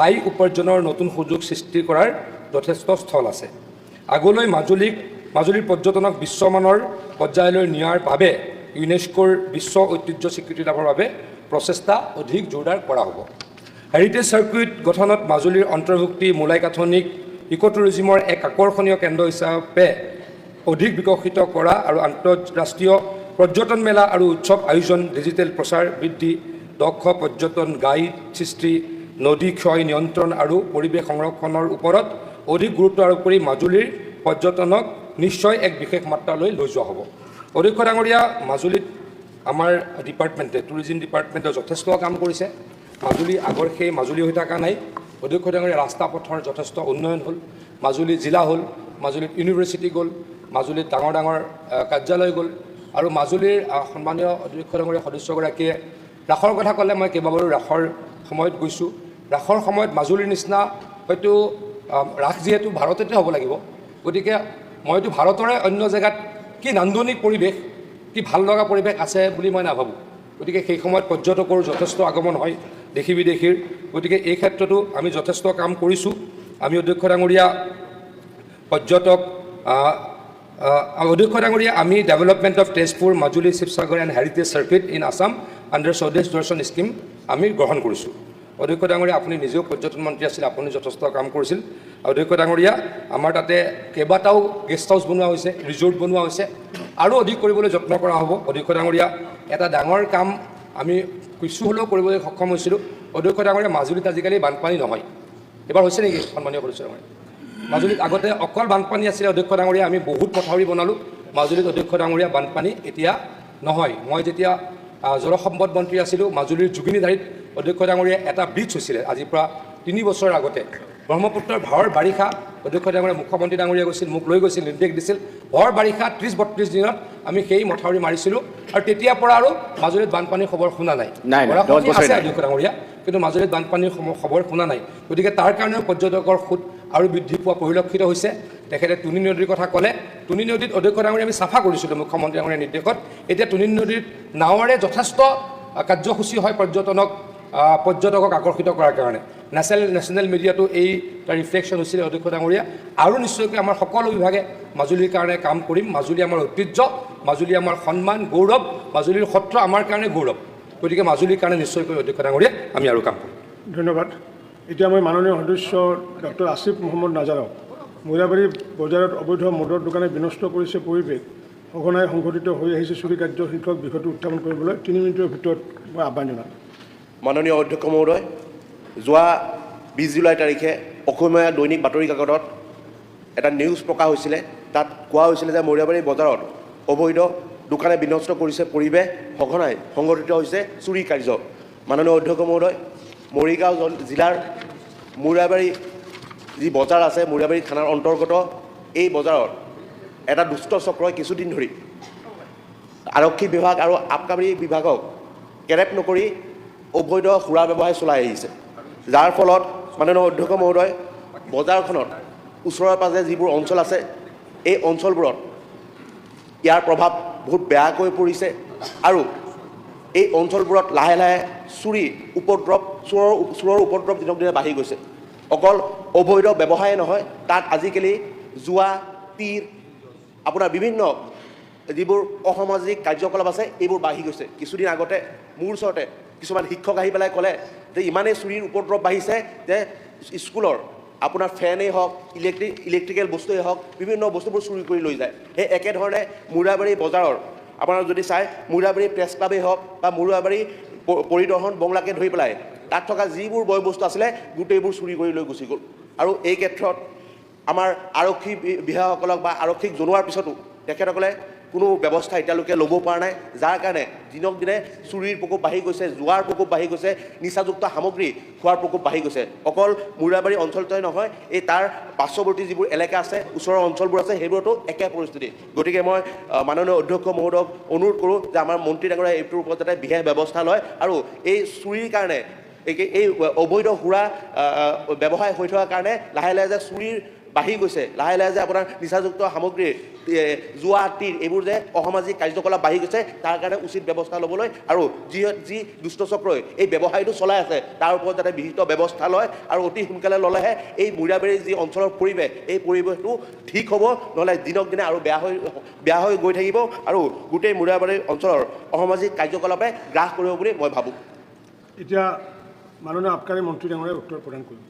আয় উপাৰ্জনৰ নতুন সুযোগ সৃষ্টি কৰাৰ যথেষ্ট স্থল আছে। আগলৈ মাজুলীৰ পৰ্যটনক বিশ্বমানৰ পৰ্যায়লৈ নিয়াৰ বাবে ইউনেস্কোৰ বিশ্ব ঐতিহ্য স্বীকৃতি লাভৰ বাবে প্ৰচেষ্টা অধিক জোৰদাৰ কৰা হ'ব। হেৰিটেজ চাৰ্কিট গঠনত মাজুলীৰ অন্তৰ্ভুক্তি মোলাই গাঁথনিক ইক'টুৰিজিমৰ এক আকৰ্ষণীয় কেন্দ্ৰ হিচাপে অধিক বিকশিত কৰা আৰু আন্তঃৰাষ্ট্ৰীয় পৰ্যটন মেলা আৰু উৎসৱ আয়োজন, ডিজিটেল প্ৰচাৰ বৃদ্ধি, দক্ষ পৰ্যটন গাইড সৃষ্টি, নদী ক্ষয় নিয়ন্ত্ৰণ আৰু পৰিৱেশ সংৰক্ষণৰ ওপৰত অধিক গুৰুত্ব আৰোপ কৰি মাজুলীৰ পৰ্যটনক নিশ্চয় এক বিশেষ মাত্ৰালৈ লৈ যোৱা হ'ব। অধ্যক্ষ ডাঙৰীয়া, মাজুলীত আমাৰ ডিপাৰ্টমেণ্টে, টুৰিজিম ডিপাৰ্টমেণ্টে যথেষ্ট কাম কৰিছে। মাজুলী আগৰ সেই মাজুলী হৈ থকা নাই। অধ্যক্ষ ডাঙৰীয়া, ৰাস্তা পথৰ যথেষ্ট উন্নয়ন হ'ল, মাজুলী জিলা হ'ল, মাজুলীত ইউনিভাৰ্চিটি গ'ল, মাজুলীত ডাঙৰ ডাঙৰ কাৰ্যালয় গ'ল আৰু মাজুলীৰ সন্মানীয় অধ্যক্ষ ডাঙৰীয়া সদস্যগৰাকীয়ে ৰাসৰ কথা ক'লে মই কেইবাবাৰো ৰাসৰ সময়ত গৈছোঁ। ৰাসৰ সময়ত মাজুলীৰ নিচিনা হয়তো ৰাস যিহেতু ভাৰততে হ'ব লাগিব, গতিকে মইতো ভাৰতৰে অন্য জেগাত কি নান্দনিক পৰিৱেশ, কি ভাল লগা পৰিৱেশ আছে বুলি মই নাভাবোঁ। গতিকে সেই সময়ত পৰ্যটকৰ যথেষ্ট আগমন হয় দেশী বিদেশীৰ। গতিকে এই ক্ষেত্ৰতো আমি যথেষ্ট কাম কৰিছোঁ। আমি অধ্যক্ষ ডাঙৰীয়া আমি development of Tezpur, Majuli, Sivasagar and heritage circuit in Assam under Swadesh Darshan scheme আমি গ্ৰহণ কৰিছোঁ। অধ্যক্ষ ডাঙৰীয়া, আপুনি নিজেও পৰ্যটন মন্ত্ৰী আছিল, আপুনি যথেষ্ট কাম কৰিছিল। অধ্যক্ষ ডাঙৰীয়া, আমাৰ তাতে কেইবাটাও গেষ্ট হাউচ বনোৱা হৈছে, ৰিজৰ্ট বনোৱা হৈছে, আৰু অধিক কৰিবলৈ যত্ন কৰা হ'ব। অধ্যক্ষ ডাঙৰীয়া, এটা ডাঙৰ কাম আমি কিছু হ'লেও কৰিবলৈ সক্ষম হৈছিলোঁ। অধ্যক্ষ ডাঙৰীয়া, মাজুলীত আজিকালি বানপানী নহয়। এবাৰ হৈছে নেকি সন্মানীয় সদস্য ডাঙৰীয়া? মাজুলীত আগতে অকল বানপানী আছিলে। অধ্যক্ষ ডাঙৰীয়া, আমি বহুত মথাউৰি বনালোঁ মাজুলীত। অধ্যক্ষ ডাঙৰীয়া, বানপানী এতিয়া নহয়। মই যেতিয়া জলসম্পদ মন্ত্ৰী আছিলোঁ, মাজুলীৰ যোগিনীধাৰীত অধ্যক্ষ ডাঙৰীয়া এটা ব্ৰিজ হৈছিলে আজিৰ পৰা 3 বছৰ আগতে। ব্ৰহ্মপুত্ৰৰ ভৰ বাৰিষা অধ্যক্ষ ডাঙৰীয়া মুখ্যমন্ত্ৰী ডাঙৰীয়া গৈছিল, মোক লৈ গৈছিল, নিৰ্দেশ দিছিল। ভৰ বাৰিষা 30-32 দিনত আমি সেই মথাউৰি মাৰিছিলোঁ আৰু তেতিয়াৰ পৰা আৰু মাজুলীত বানপানীৰ খবৰ শুনা নাই। আছে অধ্যক্ষ ডাঙৰীয়া, কিন্তু মাজুলীত বানপানীৰ খবৰ শুনা নাই। গতিকে তাৰ কাৰণেও পৰ্যটকৰ সুত আৰু বৃদ্ধি পোৱা পৰিলক্ষিত হৈছে। তেখেতে তুনি নদীৰ কথা ক'লে, তুনি নদীত অধ্যক্ষ ডাঙৰীয়া আমি চাফা কৰিছিলোঁ মুখ্যমন্ত্ৰী ডাঙৰীয়াৰ নিৰ্দেশত। এতিয়া তুনি নদীত নাৱেৰে যথেষ্ট কাৰ্যসূচী হয় পৰ্যটকক আকৰ্ষিত কৰাৰ কাৰণে। নেশ্যনেল মিডিয়াটো এই তাৰ ৰিফ্লেকশ্যন হৈছিলে অধ্যক্ষ ডাঙৰীয়া। আৰু নিশ্চয়কৈ আমাৰ সকলো বিভাগে মাজুলীৰ কাৰণে কাম কৰিম। মাজুলী আমাৰ ঐতিহ্য, মাজুলী আমাৰ সন্মান, গৌৰৱ, মাজুলীৰ সত্ৰ আমাৰ কাৰণে গৌৰৱ। গতিকে মাজুলীৰ কাৰণে নিশ্চয়কৈ অধ্যক্ষ ডাঙৰীয়া আমি আৰু কাম কৰিম। ধন্যবাদ। এতিয়া মই মাননীয় সদস্য ডক্টৰ আসিফ মহম্মদ নাজাৰক মৈৰাবাৰী বজাৰত অবৈধ মদৰ দোকানে বিনষ্ট কৰিছে পৰিৱেশ, সঘনাই সংঘটিত হৈ আহিছে চুৰি কাৰ্য শীৰ্ষক বিষয়টো উত্থাপন কৰিবলৈ 3 মিনিটৰ ভিতৰত মই আহ্বান জনাম। মাননীয় অধ্যক্ষ মহোদয়, যোৱা 20 জুলাই তাৰিখে অসমীয়া দৈনিক বাতৰি কাকতত এটা নিউজ প্ৰকাশ হৈছিলে। তাত কোৱা হৈছিলে যে মৈৰাবাৰী বজাৰত অবৈধ দোকানে বিনষ্ট কৰিছে পৰিৱেশ, সঘনাই সংঘটিত হৈছে চুৰি কাৰ্য। মাননীয় অধ্যক্ষ মহোদয়, মৰিগাঁও জিলাৰ মৈৰাবাৰী যি বজাৰ আছে, মৈৰাবাৰী থানাৰ অন্তৰ্গত এই বজাৰত এটা দুষ্ট চক্ৰই কিছুদিন ধৰি আৰক্ষী বিভাগ আৰু আবকাৰী বিভাগক কেৰেপ নকৰি অবৈধ সুৰা ব্যৱসায় চলাই আহিছে, যাৰ ফলত মাননীয় অধ্যক্ষ মহোদয় বজাৰখনত ওচৰে পাজৰে যিবোৰ অঞ্চল আছে এই অঞ্চলবোৰত ইয়াৰ প্ৰভাৱ বহুত বেয়াকৈ পৰিছে আৰু এই অঞ্চলবোৰত লাহে লাহে চোৰৰ উপদ্ৰৱ দিনক দিনে বাঢ়ি গৈছে। অকল অবৈধ ব্যৱসায়ে নহয়, তাত আজিকালি জুৱা, তীৰ, আপোনাৰ বিভিন্ন যিবোৰ অসামাজিক কাৰ্যকলাপ আছে এইবোৰ বাঢ়ি গৈছে। কিছুদিন আগতে মোৰ ওচৰতে কিছুমান শিক্ষক আহি পেলাই ক'লে যে ইমানেই চুৰিৰ উপদ্ৰৱ বাঢ়িছে যে স্কুলৰ আপোনাৰ ফেনেই হওক, ইলেক্ট্ৰিকেল বস্তুৱেই হওক, বিভিন্ন বস্তুবোৰ চুৰি কৰি লৈ যায়। সেই একেধৰণে মৈৰাবাৰী বজাৰৰ আপোনাৰ যদি চাই মৈৰাবাৰী প্ৰেছ ক্লাবেই হওক বা মৈৰাবাৰী পৰিদৰ্শন বংলাকে ধৰি পেলাই তাত থকা যিবোৰ বয় বস্তু আছিলে গোটেইবোৰ চুৰি কৰি লৈ গুচি গ'ল। আৰু এই ক্ষেত্ৰত আমাৰ আৰক্ষী বিষয়াসকলক বা আৰক্ষীক জনোৱাৰ পিছতো তেখেতসকলে কোনো ব্যৱস্থা এতিয়ালৈকে ল'ব পৰা নাই, যাৰ কাৰণে দিনক দিনে চুৰিৰ প্ৰকোপ বাঢ়ি গৈছে, জুৱাৰ প্ৰকোপ বাঢ়ি গৈছে, নিচাযুক্ত সামগ্ৰী খোৱাৰ প্ৰকোপ বাঢ়ি গৈছে। অকল মৈৰাবাৰী অঞ্চলটোৱে নহয়, এই তাৰ পাৰ্শ্বৱৰ্তী যিবোৰ এলেকা আছে, ওচৰৰ অঞ্চলবোৰ আছে, সেইবোৰতো একে পৰিস্থিতি। গতিকে মই মাননীয় অধ্যক্ষ মহোদয়ক অনুৰোধ কৰোঁ যে আমাৰ মন্ত্ৰী ডাঙৰীয়াই এইটোৰ ওপৰত যাতে বিশেষ ব্যৱস্থা লয় আৰু এই চুৰিৰ কাৰণে এই অবৈধ সুৰা ব্যৱসায় হৈ থকাৰ কাৰণে লাহে লাহে যে চুৰিৰ বাঢ়ি গৈছে, লাহে লাহে যে আপোনাৰ নিচাযুক্ত সামগ্ৰীৰ জুৱা, তীৰ এইবোৰ যে অসামাজিক কাৰ্যকলাপ বাঢ়ি গৈছে, তাৰ কাৰণে উচিত ব্যৱস্থা ল'বলৈ আৰু যি দুষ্টচক্ৰই এই ব্যৱসায়টো চলাই আছে তাৰ ওপৰত যাতে বিহিত ব্যৱস্থা লয় আৰু অতি সোনকালে ল'লেহে এই মৈৰাবাৰীৰ যি অঞ্চলৰ পৰিৱেশ, এই পৰিৱেশটো ঠিক হ'ব, নহ'লে দিনক দিনে আৰু বেয়া হৈ গৈ থাকিব আৰু গোটেই মৈৰাবাৰী অঞ্চলৰ অসামাজিক কাৰ্যকলাপে গ্ৰাস কৰিব বুলি মই ভাবোঁ। এতিয়া মাননীয় আবকাৰী মন্ত্ৰী ডাঙৰীয়াই উত্তৰ প্ৰদান কৰিব।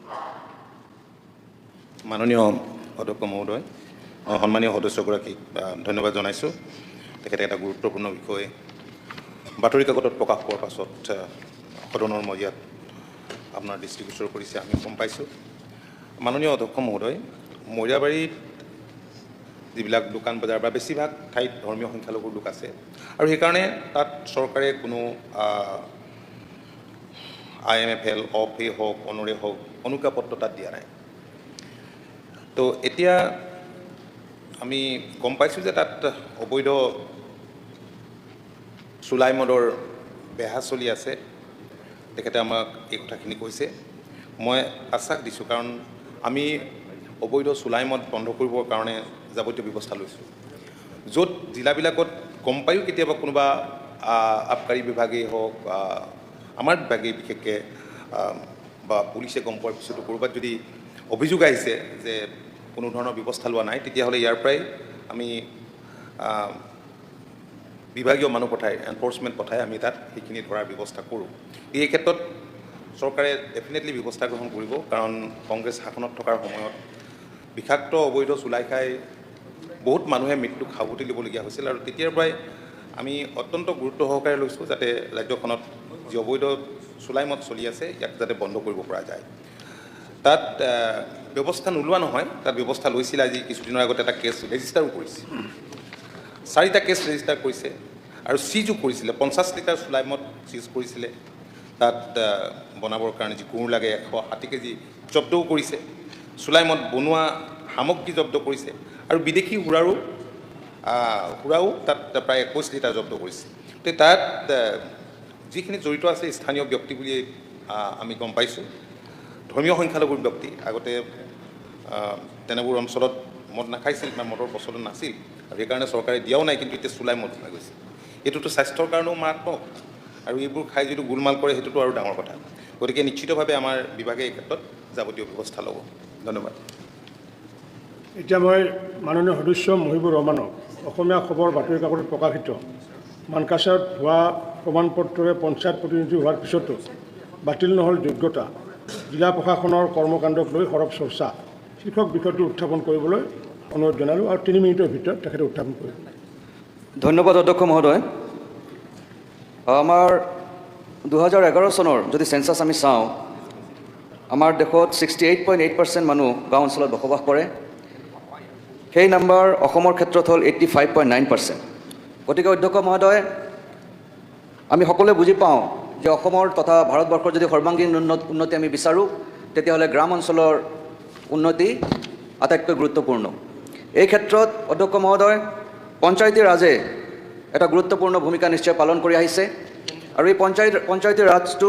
মাননীয় অধ্যক্ষ মহোদয়, সন্মানীয় সদস্যগৰাকীক ধন্যবাদ জনাইছোঁ। তেখেতে এটা গুৰুত্বপূৰ্ণ বিষয় বাতৰি কাকতত প্ৰকাশ পোৱাৰ পাছত সদনৰ মজিয়াত আপোনাৰ দৃষ্টিগোচৰ কৰিছে, আমি গম পাইছোঁ। মাননীয় অধ্যক্ষ মহোদয়, মৈৰাবাৰীত যিবিলাক দোকান বজাৰ বা বেছিভাগ ঠাইত ধৰ্মীয় সংখ্যালঘুৰ লোক আছে আৰু সেইকাৰণে তাত চৰকাৰে কোনো IMFL অফেই হওক, অনৰে হওক, অনুজ্ঞাপত্ৰ তাত দিয়া নাই। তো এতিয়া আমি গম পাইছোঁ যে তাত অবৈধ চুলাই মদৰ বেহা চলি আছে। তেখেতে আমাক এই কথাখিনি কৈছে, মই আশ্বাস দিছোঁ, কাৰণ আমি অবৈধ চুলাই মদ বন্ধ কৰিবৰ কাৰণে যাৱতীয় ব্যৱস্থা লৈছোঁ। য'ত জিলাবিলাকত গম পায়ো কেতিয়াবা কোনোবা আবকাৰী বিভাগেই হওক, আমাৰ বিভাগেই বিশেষকৈ বা পুলিচে গম পোৱাৰ পিছতো ক'ৰবাত যদি অভিযোগ আহিছে যে কোনো ধৰণৰ ব্যৱস্থা লোৱা নাই, তেতিয়াহ'লে ইয়াৰ পৰাই আমি বিভাগীয় মানুহ পঠাই, এনফৰ্চমেণ্ট পঠাই আমি তাত সেইখিনি ধৰাৰ ব্যৱস্থা কৰোঁ। এই ক্ষেত্ৰত চৰকাৰে ডেফিনেটলি ব্যৱস্থা গ্ৰহণ কৰিব, কাৰণ কংগ্ৰেছ শাসনত থকাৰ সময়ত বিষাক্ত অবৈধ চুলাই খাই বহুত মানুহে মৃত্যুক সাৱটি ল'বলগীয়া হৈছিল আৰু তেতিয়াৰ পৰাই আমি অত্যন্ত গুৰুত্ব সহকাৰে লৈছোঁ যাতে ৰাজ্যখনত যি অবৈধ চুলাই মদ চলি আছে ইয়াক যাতে বন্ধ কৰিব পৰা যায়। তাত ব্যৱস্থা নোলোৱা নহয়, তাত ব্যৱস্থা লৈছিলে। আজি কিছুদিনৰ আগতে এটা কেছ ৰেজিষ্টাৰো কৰিছে, 4টা কেছ ৰেজিষ্টাৰ কৰিছে আৰু চিজো কৰিছিলে। 50 লিটাৰ চুলাই মদ চিজ কৰিছিলে। তাত বনাবৰ কাৰণে যি গুৰ লাগে 160 কেজি জব্দও কৰিছে। চুলাই মদ বনোৱা সামগ্ৰী জব্দ কৰিছে আৰু বিদেশী সুৰাও তাত প্ৰায় 21 লিটাৰ জব্দ কৰিছে। তো তাত যিখিনি জড়িত আছে স্থানীয় ব্যক্তি বুলি আমি গম পাইছোঁ, ধৰ্মীয় সংখ্যালঘুৰ ব্যক্তি। আগতে তেনেবোৰ অঞ্চলত মদ নাখাইছিল বা মদৰ প্ৰচলন নাছিল আৰু সেইকাৰণে চৰকাৰে দিয়াও নাই, কিন্তু এতিয়া চুলাই মদ হৈ গৈছে। এইটোতো স্বাস্থ্যৰ কাৰণেও মাৰাত্মক আৰু এইবোৰ খাই যিটো গোলমাল কৰে সেইটোতো আৰু ডাঙৰ কথা। গতিকে নিশ্চিতভাৱে আমাৰ বিভাগে এই ক্ষেত্ৰত যাৱতীয় ব্যৱস্থা ল'ব। ধন্যবাদ। এতিয়া মই মাননীয় সদস্য মহিবুৰ ৰহমানক অসমীয়া খবৰ বাতৰি কাকতত প্ৰকাশিত মানকাছাৰত ভুৱা প্ৰমাণপত্ৰৰে পঞ্চায়ত প্ৰতিনিধি হোৱাৰ পিছতো বাতিল নহ'ল যোগ্যতা, জিলা প্ৰশাসনৰ কৰ্মকাণ্ডক লৈ সৰব চৰ্চা শীৰ্ষক বিষয়টো উত্থাপন কৰিবলৈ অনুৰোধ জনালোঁ আৰু 3 মিনিটৰ ভিতৰত তেখেতে উত্থাপন কৰিব। ধন্যবাদ অধ্যক্ষ মহোদয়। আমাৰ 2011 চনৰ যদি চেঞ্চাছ আমি চাওঁ, আমাৰ দেশত 68.8% মানুহ গাঁও অঞ্চলত বসবাস কৰে। সেই নাম্বাৰ অসমৰ ক্ষেত্ৰত হ'ল 85.9%। গতিকে অধ্যক্ষ মহোদয়, আমি সকলোৱে বুজি পাওঁ যে অসমৰ তথা ভাৰতবৰ্ষৰ যদি সৰ্বাংগীন উন্নতি আমি বিচাৰোঁ, তেতিয়াহ'লে গ্ৰাম অঞ্চলৰ উন্নতি আটাইতকৈ গুৰুত্বপূৰ্ণ। এই ক্ষেত্ৰত অধ্যক্ষ মহোদয়, পঞ্চায়তী ৰাজে এটা গুৰুত্বপূৰ্ণ ভূমিকা নিশ্চয় পালন কৰি আহিছে আৰু এই পঞ্চায়তী ৰাজটো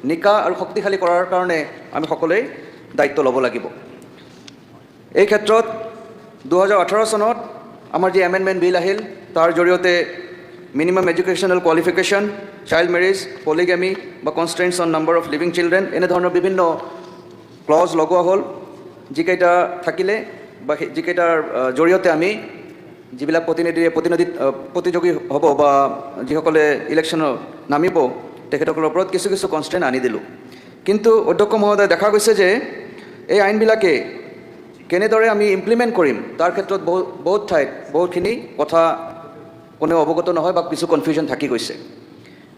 নিকা আৰু শক্তিশালী কৰাৰ কাৰণে আমি সকলোৱে দায়িত্ব ল'ব লাগিব। এই ক্ষেত্ৰত 2018 চনত আমাৰ যি এমেণ্ডমেণ্ট বিল আহিল, তাৰ জৰিয়তে minimum educational qualification, child marriage, polygamy বা constraints on number of living children, এনেধৰণৰ বিভিন্ন ক্লজ লগোৱা হ'ল, যিকেইটা থাকিলে বা যিকেইটাৰ জৰিয়তে আমি যিবিলাক প্ৰতিযোগী হ'ব বা যিসকলে ইলেকশ্যনত নামিব, তেখেতসকলৰ ওপৰত কিছু কনষ্ট্ৰেইন আনি দিলোঁ। কিন্তু অধ্যক্ষ মহোদয়, দেখা গৈছে যে এই আইনবিলাকে কেনেদৰে আমি ইমপ্লিমেণ্ট কৰিম তাৰ ক্ষেত্ৰত বহুত ঠাইত বহুতখিনি কথা কোনেও অৱগত নহয় বা কিছু কনফিউজন থাকি গৈছে।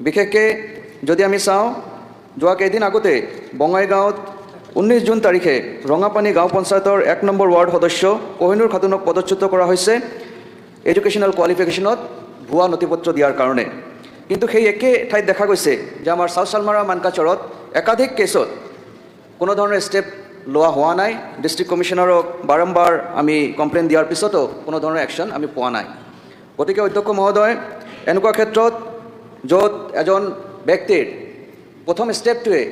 বিশেষকৈ যদি আমি চাওঁ, যোৱা কেইদিন আগতে বঙাইগাঁৱত 19 জুন তাৰিখে ৰঙাপানী গাঁও পঞ্চায়তৰ 1 নম্বৰ ৱাৰ্ড সদস্য কহিনুৰ খাতুনক পদচ্যুত কৰা হৈছে এডুকেশ্যনেল কোৱালিফিকেশ্যনত ভুৱা নথিপত্ৰ দিয়াৰ কাৰণে। কিন্তু সেই একে ঠাইত দেখা গৈছে যে আমাৰ চাউথ চালমাৰা মানকাছাৰত একাধিক কেছত কোনো ধৰণৰ ষ্টেপ লোৱা হোৱা নাই। ডিষ্ট্ৰিক্ট কমিশ্যনাৰক বাৰম্বাৰ আমি কমপ্লেইন দিয়াৰ পিছতো কোনো ধৰণৰ একশ্যন আমি পোৱা নাই। গতিকে অধ্যক্ষ মহোদয়, এনেকুৱা ক্ষেত্ৰত য'ত এজন ব্যক্তিৰ প্ৰথম ষ্টেপটোৱে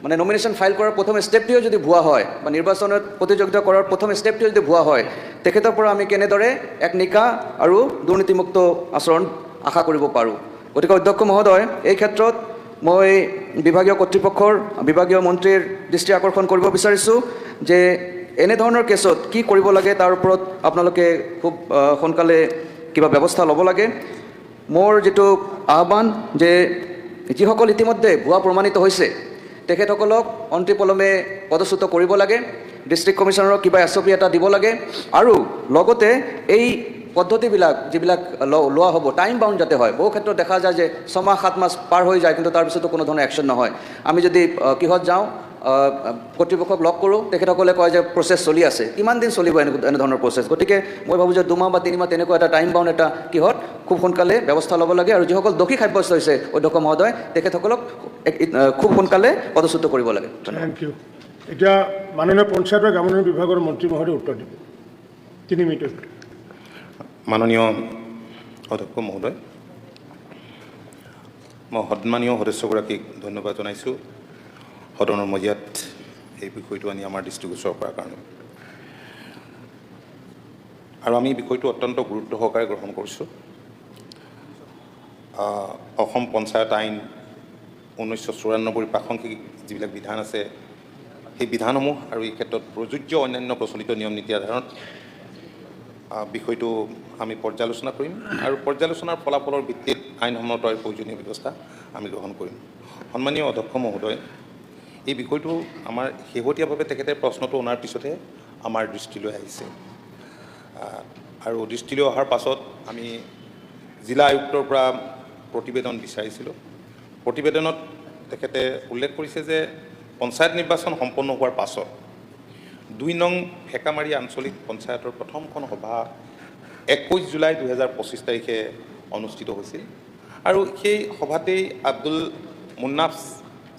মানে নমিনেশ্যন ফাইল কৰাৰ প্ৰথম ষ্টেপটোৱে যদি ভুৱা হয় বা নিৰ্বাচনত প্ৰতিযোগিতা কৰাৰ প্ৰথম ষ্টেপটোৱে যদি ভুৱা হয়, তেখেতৰ পৰা আমি কেনেদৰে এক নিকা আৰু দুৰ্নীতিমুক্ত আচৰণ আশা কৰিব পাৰোঁ। গতিকে অধ্যক্ষ মহোদয়, এই ক্ষেত্ৰত মই বিভাগীয় কৰ্তৃপক্ষৰ, বিভাগীয় মন্ত্ৰীৰ দৃষ্টি আকৰ্ষণ কৰিব বিচাৰিছোঁ যে এনেধৰণৰ কেছত কি কৰিব লাগে তাৰ ওপৰত আপোনালোকে খুব সোনকালে কিবা ব্যৱস্থা ল'ব লাগে। মোৰ যিটো আহ্বান যে যিসকল ইতিমধ্যে ভুৱা প্ৰমাণিত হৈছে তেখেতসকলক অন্তিপলমে পদচ্যুত কৰিব লাগে, ডিষ্ট্ৰিক্ট কমিশ্যনাৰক কিবা SOP এটা দিব লাগে আৰু লগতে এই পদ্ধতিবিলাক যিবিলাক লোৱা হ'ব টাইম বাউণ্ড যাতে হয়। বহু ক্ষেত্ৰত দেখা যায় যে 6 মাহ 7 মাহ পাৰ হৈ যায়, কিন্তু তাৰপিছতো কোনো ধৰণৰ একশ্যন নহয়। আমি যদি কিহত যাওঁ, কৰ্তৃপক্ষক লগ কৰোঁ, তেখেতসকলে কয় যে প্ৰচেছ চলি আছে। কিমান দিন চলিব এনেধৰণৰ প্ৰচেছ? গতিকে মই ভাবোঁ যে 2 মাহ বা 3 মাহ তেনেকুৱা এটা টাইম বাউণ্ড এটা কিহত খুব সোনকালে ব্যৱস্থা ল'ব লাগে আৰু যিসকল দোষী সাব্যস্ত হৈছে অধ্যক্ষ মহোদয়, তেখেতসকলক খুব সোনকালে পদচ্যুত কৰিব লাগে। Thank you. এতিয়া মাননীয় পঞ্চায়ত আৰু গ্ৰামোন্নয়ন বিভাগৰ মন্ত্ৰী মহোদয়ে উত্তৰ দিব 3 মিনিটৰ ভিতৰত। মাননীয় অধ্যক্ষ মহোদয়, মই সন্মানীয় সদস্যগৰাকীক ধন্যবাদ জনাইছোঁ সদনৰ মজিয়াত এই বিষয়টো আনি আমাৰ দৃষ্টিগোচৰ কৰাৰ কাৰণে। আৰু আমি বিষয়টো অত্যন্ত গুৰুত্ব সহকাৰে গ্ৰহণ কৰিছোঁ। অসম পঞ্চায়ত আইন 1994 প্ৰাসংগিক যিবিলাক বিধান আছে, সেই বিধানসমূহ আৰু এই ক্ষেত্ৰত প্ৰযোজ্য অন্যান্য প্ৰচলিত নিয়ম নীতি আধাৰত বিষয়টো আমি পৰ্যালোচনা কৰিম আৰু পৰ্যালোচনাৰ ফলাফলৰ ভিত্তিত আইনসন্মত আৰু প্ৰয়োজনীয় ব্যৱস্থা আমি গ্ৰহণ কৰিম। সন্মানীয় অধ্যক্ষ মহোদয়, এই বিষয়টো আমাৰ শেহতীয়াভাৱে তেখেতে প্ৰশ্নটো অনাৰ পিছতহে আমাৰ দৃষ্টিলৈ আহিছে আৰু দৃষ্টিলৈ অহাৰ পাছত আমি জিলা আয়ুক্তৰ পৰা প্ৰতিবেদন বিচাৰিছিলোঁ। প্ৰতিবেদনত তেখেতে উল্লেখ কৰিছে যে পঞ্চায়ত নিৰ্বাচন সম্পন্ন হোৱাৰ পাছত 2 নং ফেকামাৰী আঞ্চলিক পঞ্চায়তৰ প্ৰথমখন সভা 21 জুলাই 2025 তাৰিখে অনুষ্ঠিত হৈছিল আৰু সেই সভাতেই আব্দুল মুন্নাফ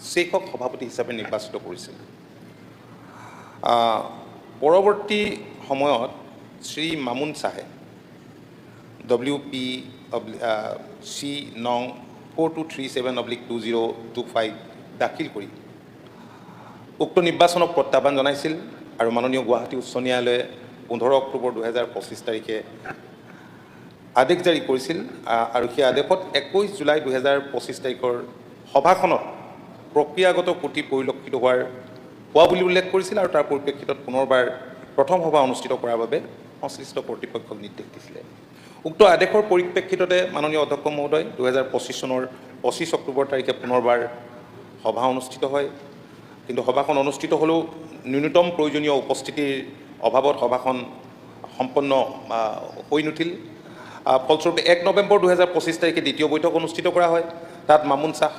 শ্বেখক সভাপতি হিচাপে নিৰ্বাচিত কৰিছিল। পৰৱৰ্তী সময়ত শ্ৰী মামুন শ্বাহে WP/C নং 4237/2025 দাখিল কৰি উক্ত নিৰ্বাচনক প্ৰত্যাহ্বান জনাইছিল আৰু মাননীয় গুৱাহাটী উচ্চ ন্যায়ালয়ে 15 অক্টোবৰ 2025 তাৰিখে আদেশ জাৰি কৰিছিল আৰু সেই আদেশত 21 জুলাই 2025 তাৰিখৰ সভাখনত প্ৰক্ৰিয়াগত ত্ৰুটি পৰিলক্ষিত হোৱা বুলি উল্লেখ কৰিছিল আৰু তাৰ পৰিপ্ৰেক্ষিতত পুনৰবাৰ প্ৰথম সভা অনুষ্ঠিত কৰাৰ বাবে সংশ্লিষ্ট কৰ্তৃপক্ষক নিৰ্দেশ দিছিলে। উক্ত আদেশৰ পৰিপ্ৰেক্ষিততে মাননীয় অধ্যক্ষ মহোদয় 2025 চনৰ 25 অক্টোবৰ তাৰিখে পুনৰবাৰ সভা অনুষ্ঠিত হয়, কিন্তু সভাখন অনুষ্ঠিত হ'লেও ন্যূনতম প্ৰয়োজনীয় উপস্থিতিৰ অভাৱত সভাখন সম্পন্ন হৈ নুঠিল। ফলস্বৰূপে 1 নৱেম্বৰ 2025 তাৰিখে দ্বিতীয় বৈঠক অনুষ্ঠিত কৰা হয়। তাত মামুন শ্বাহ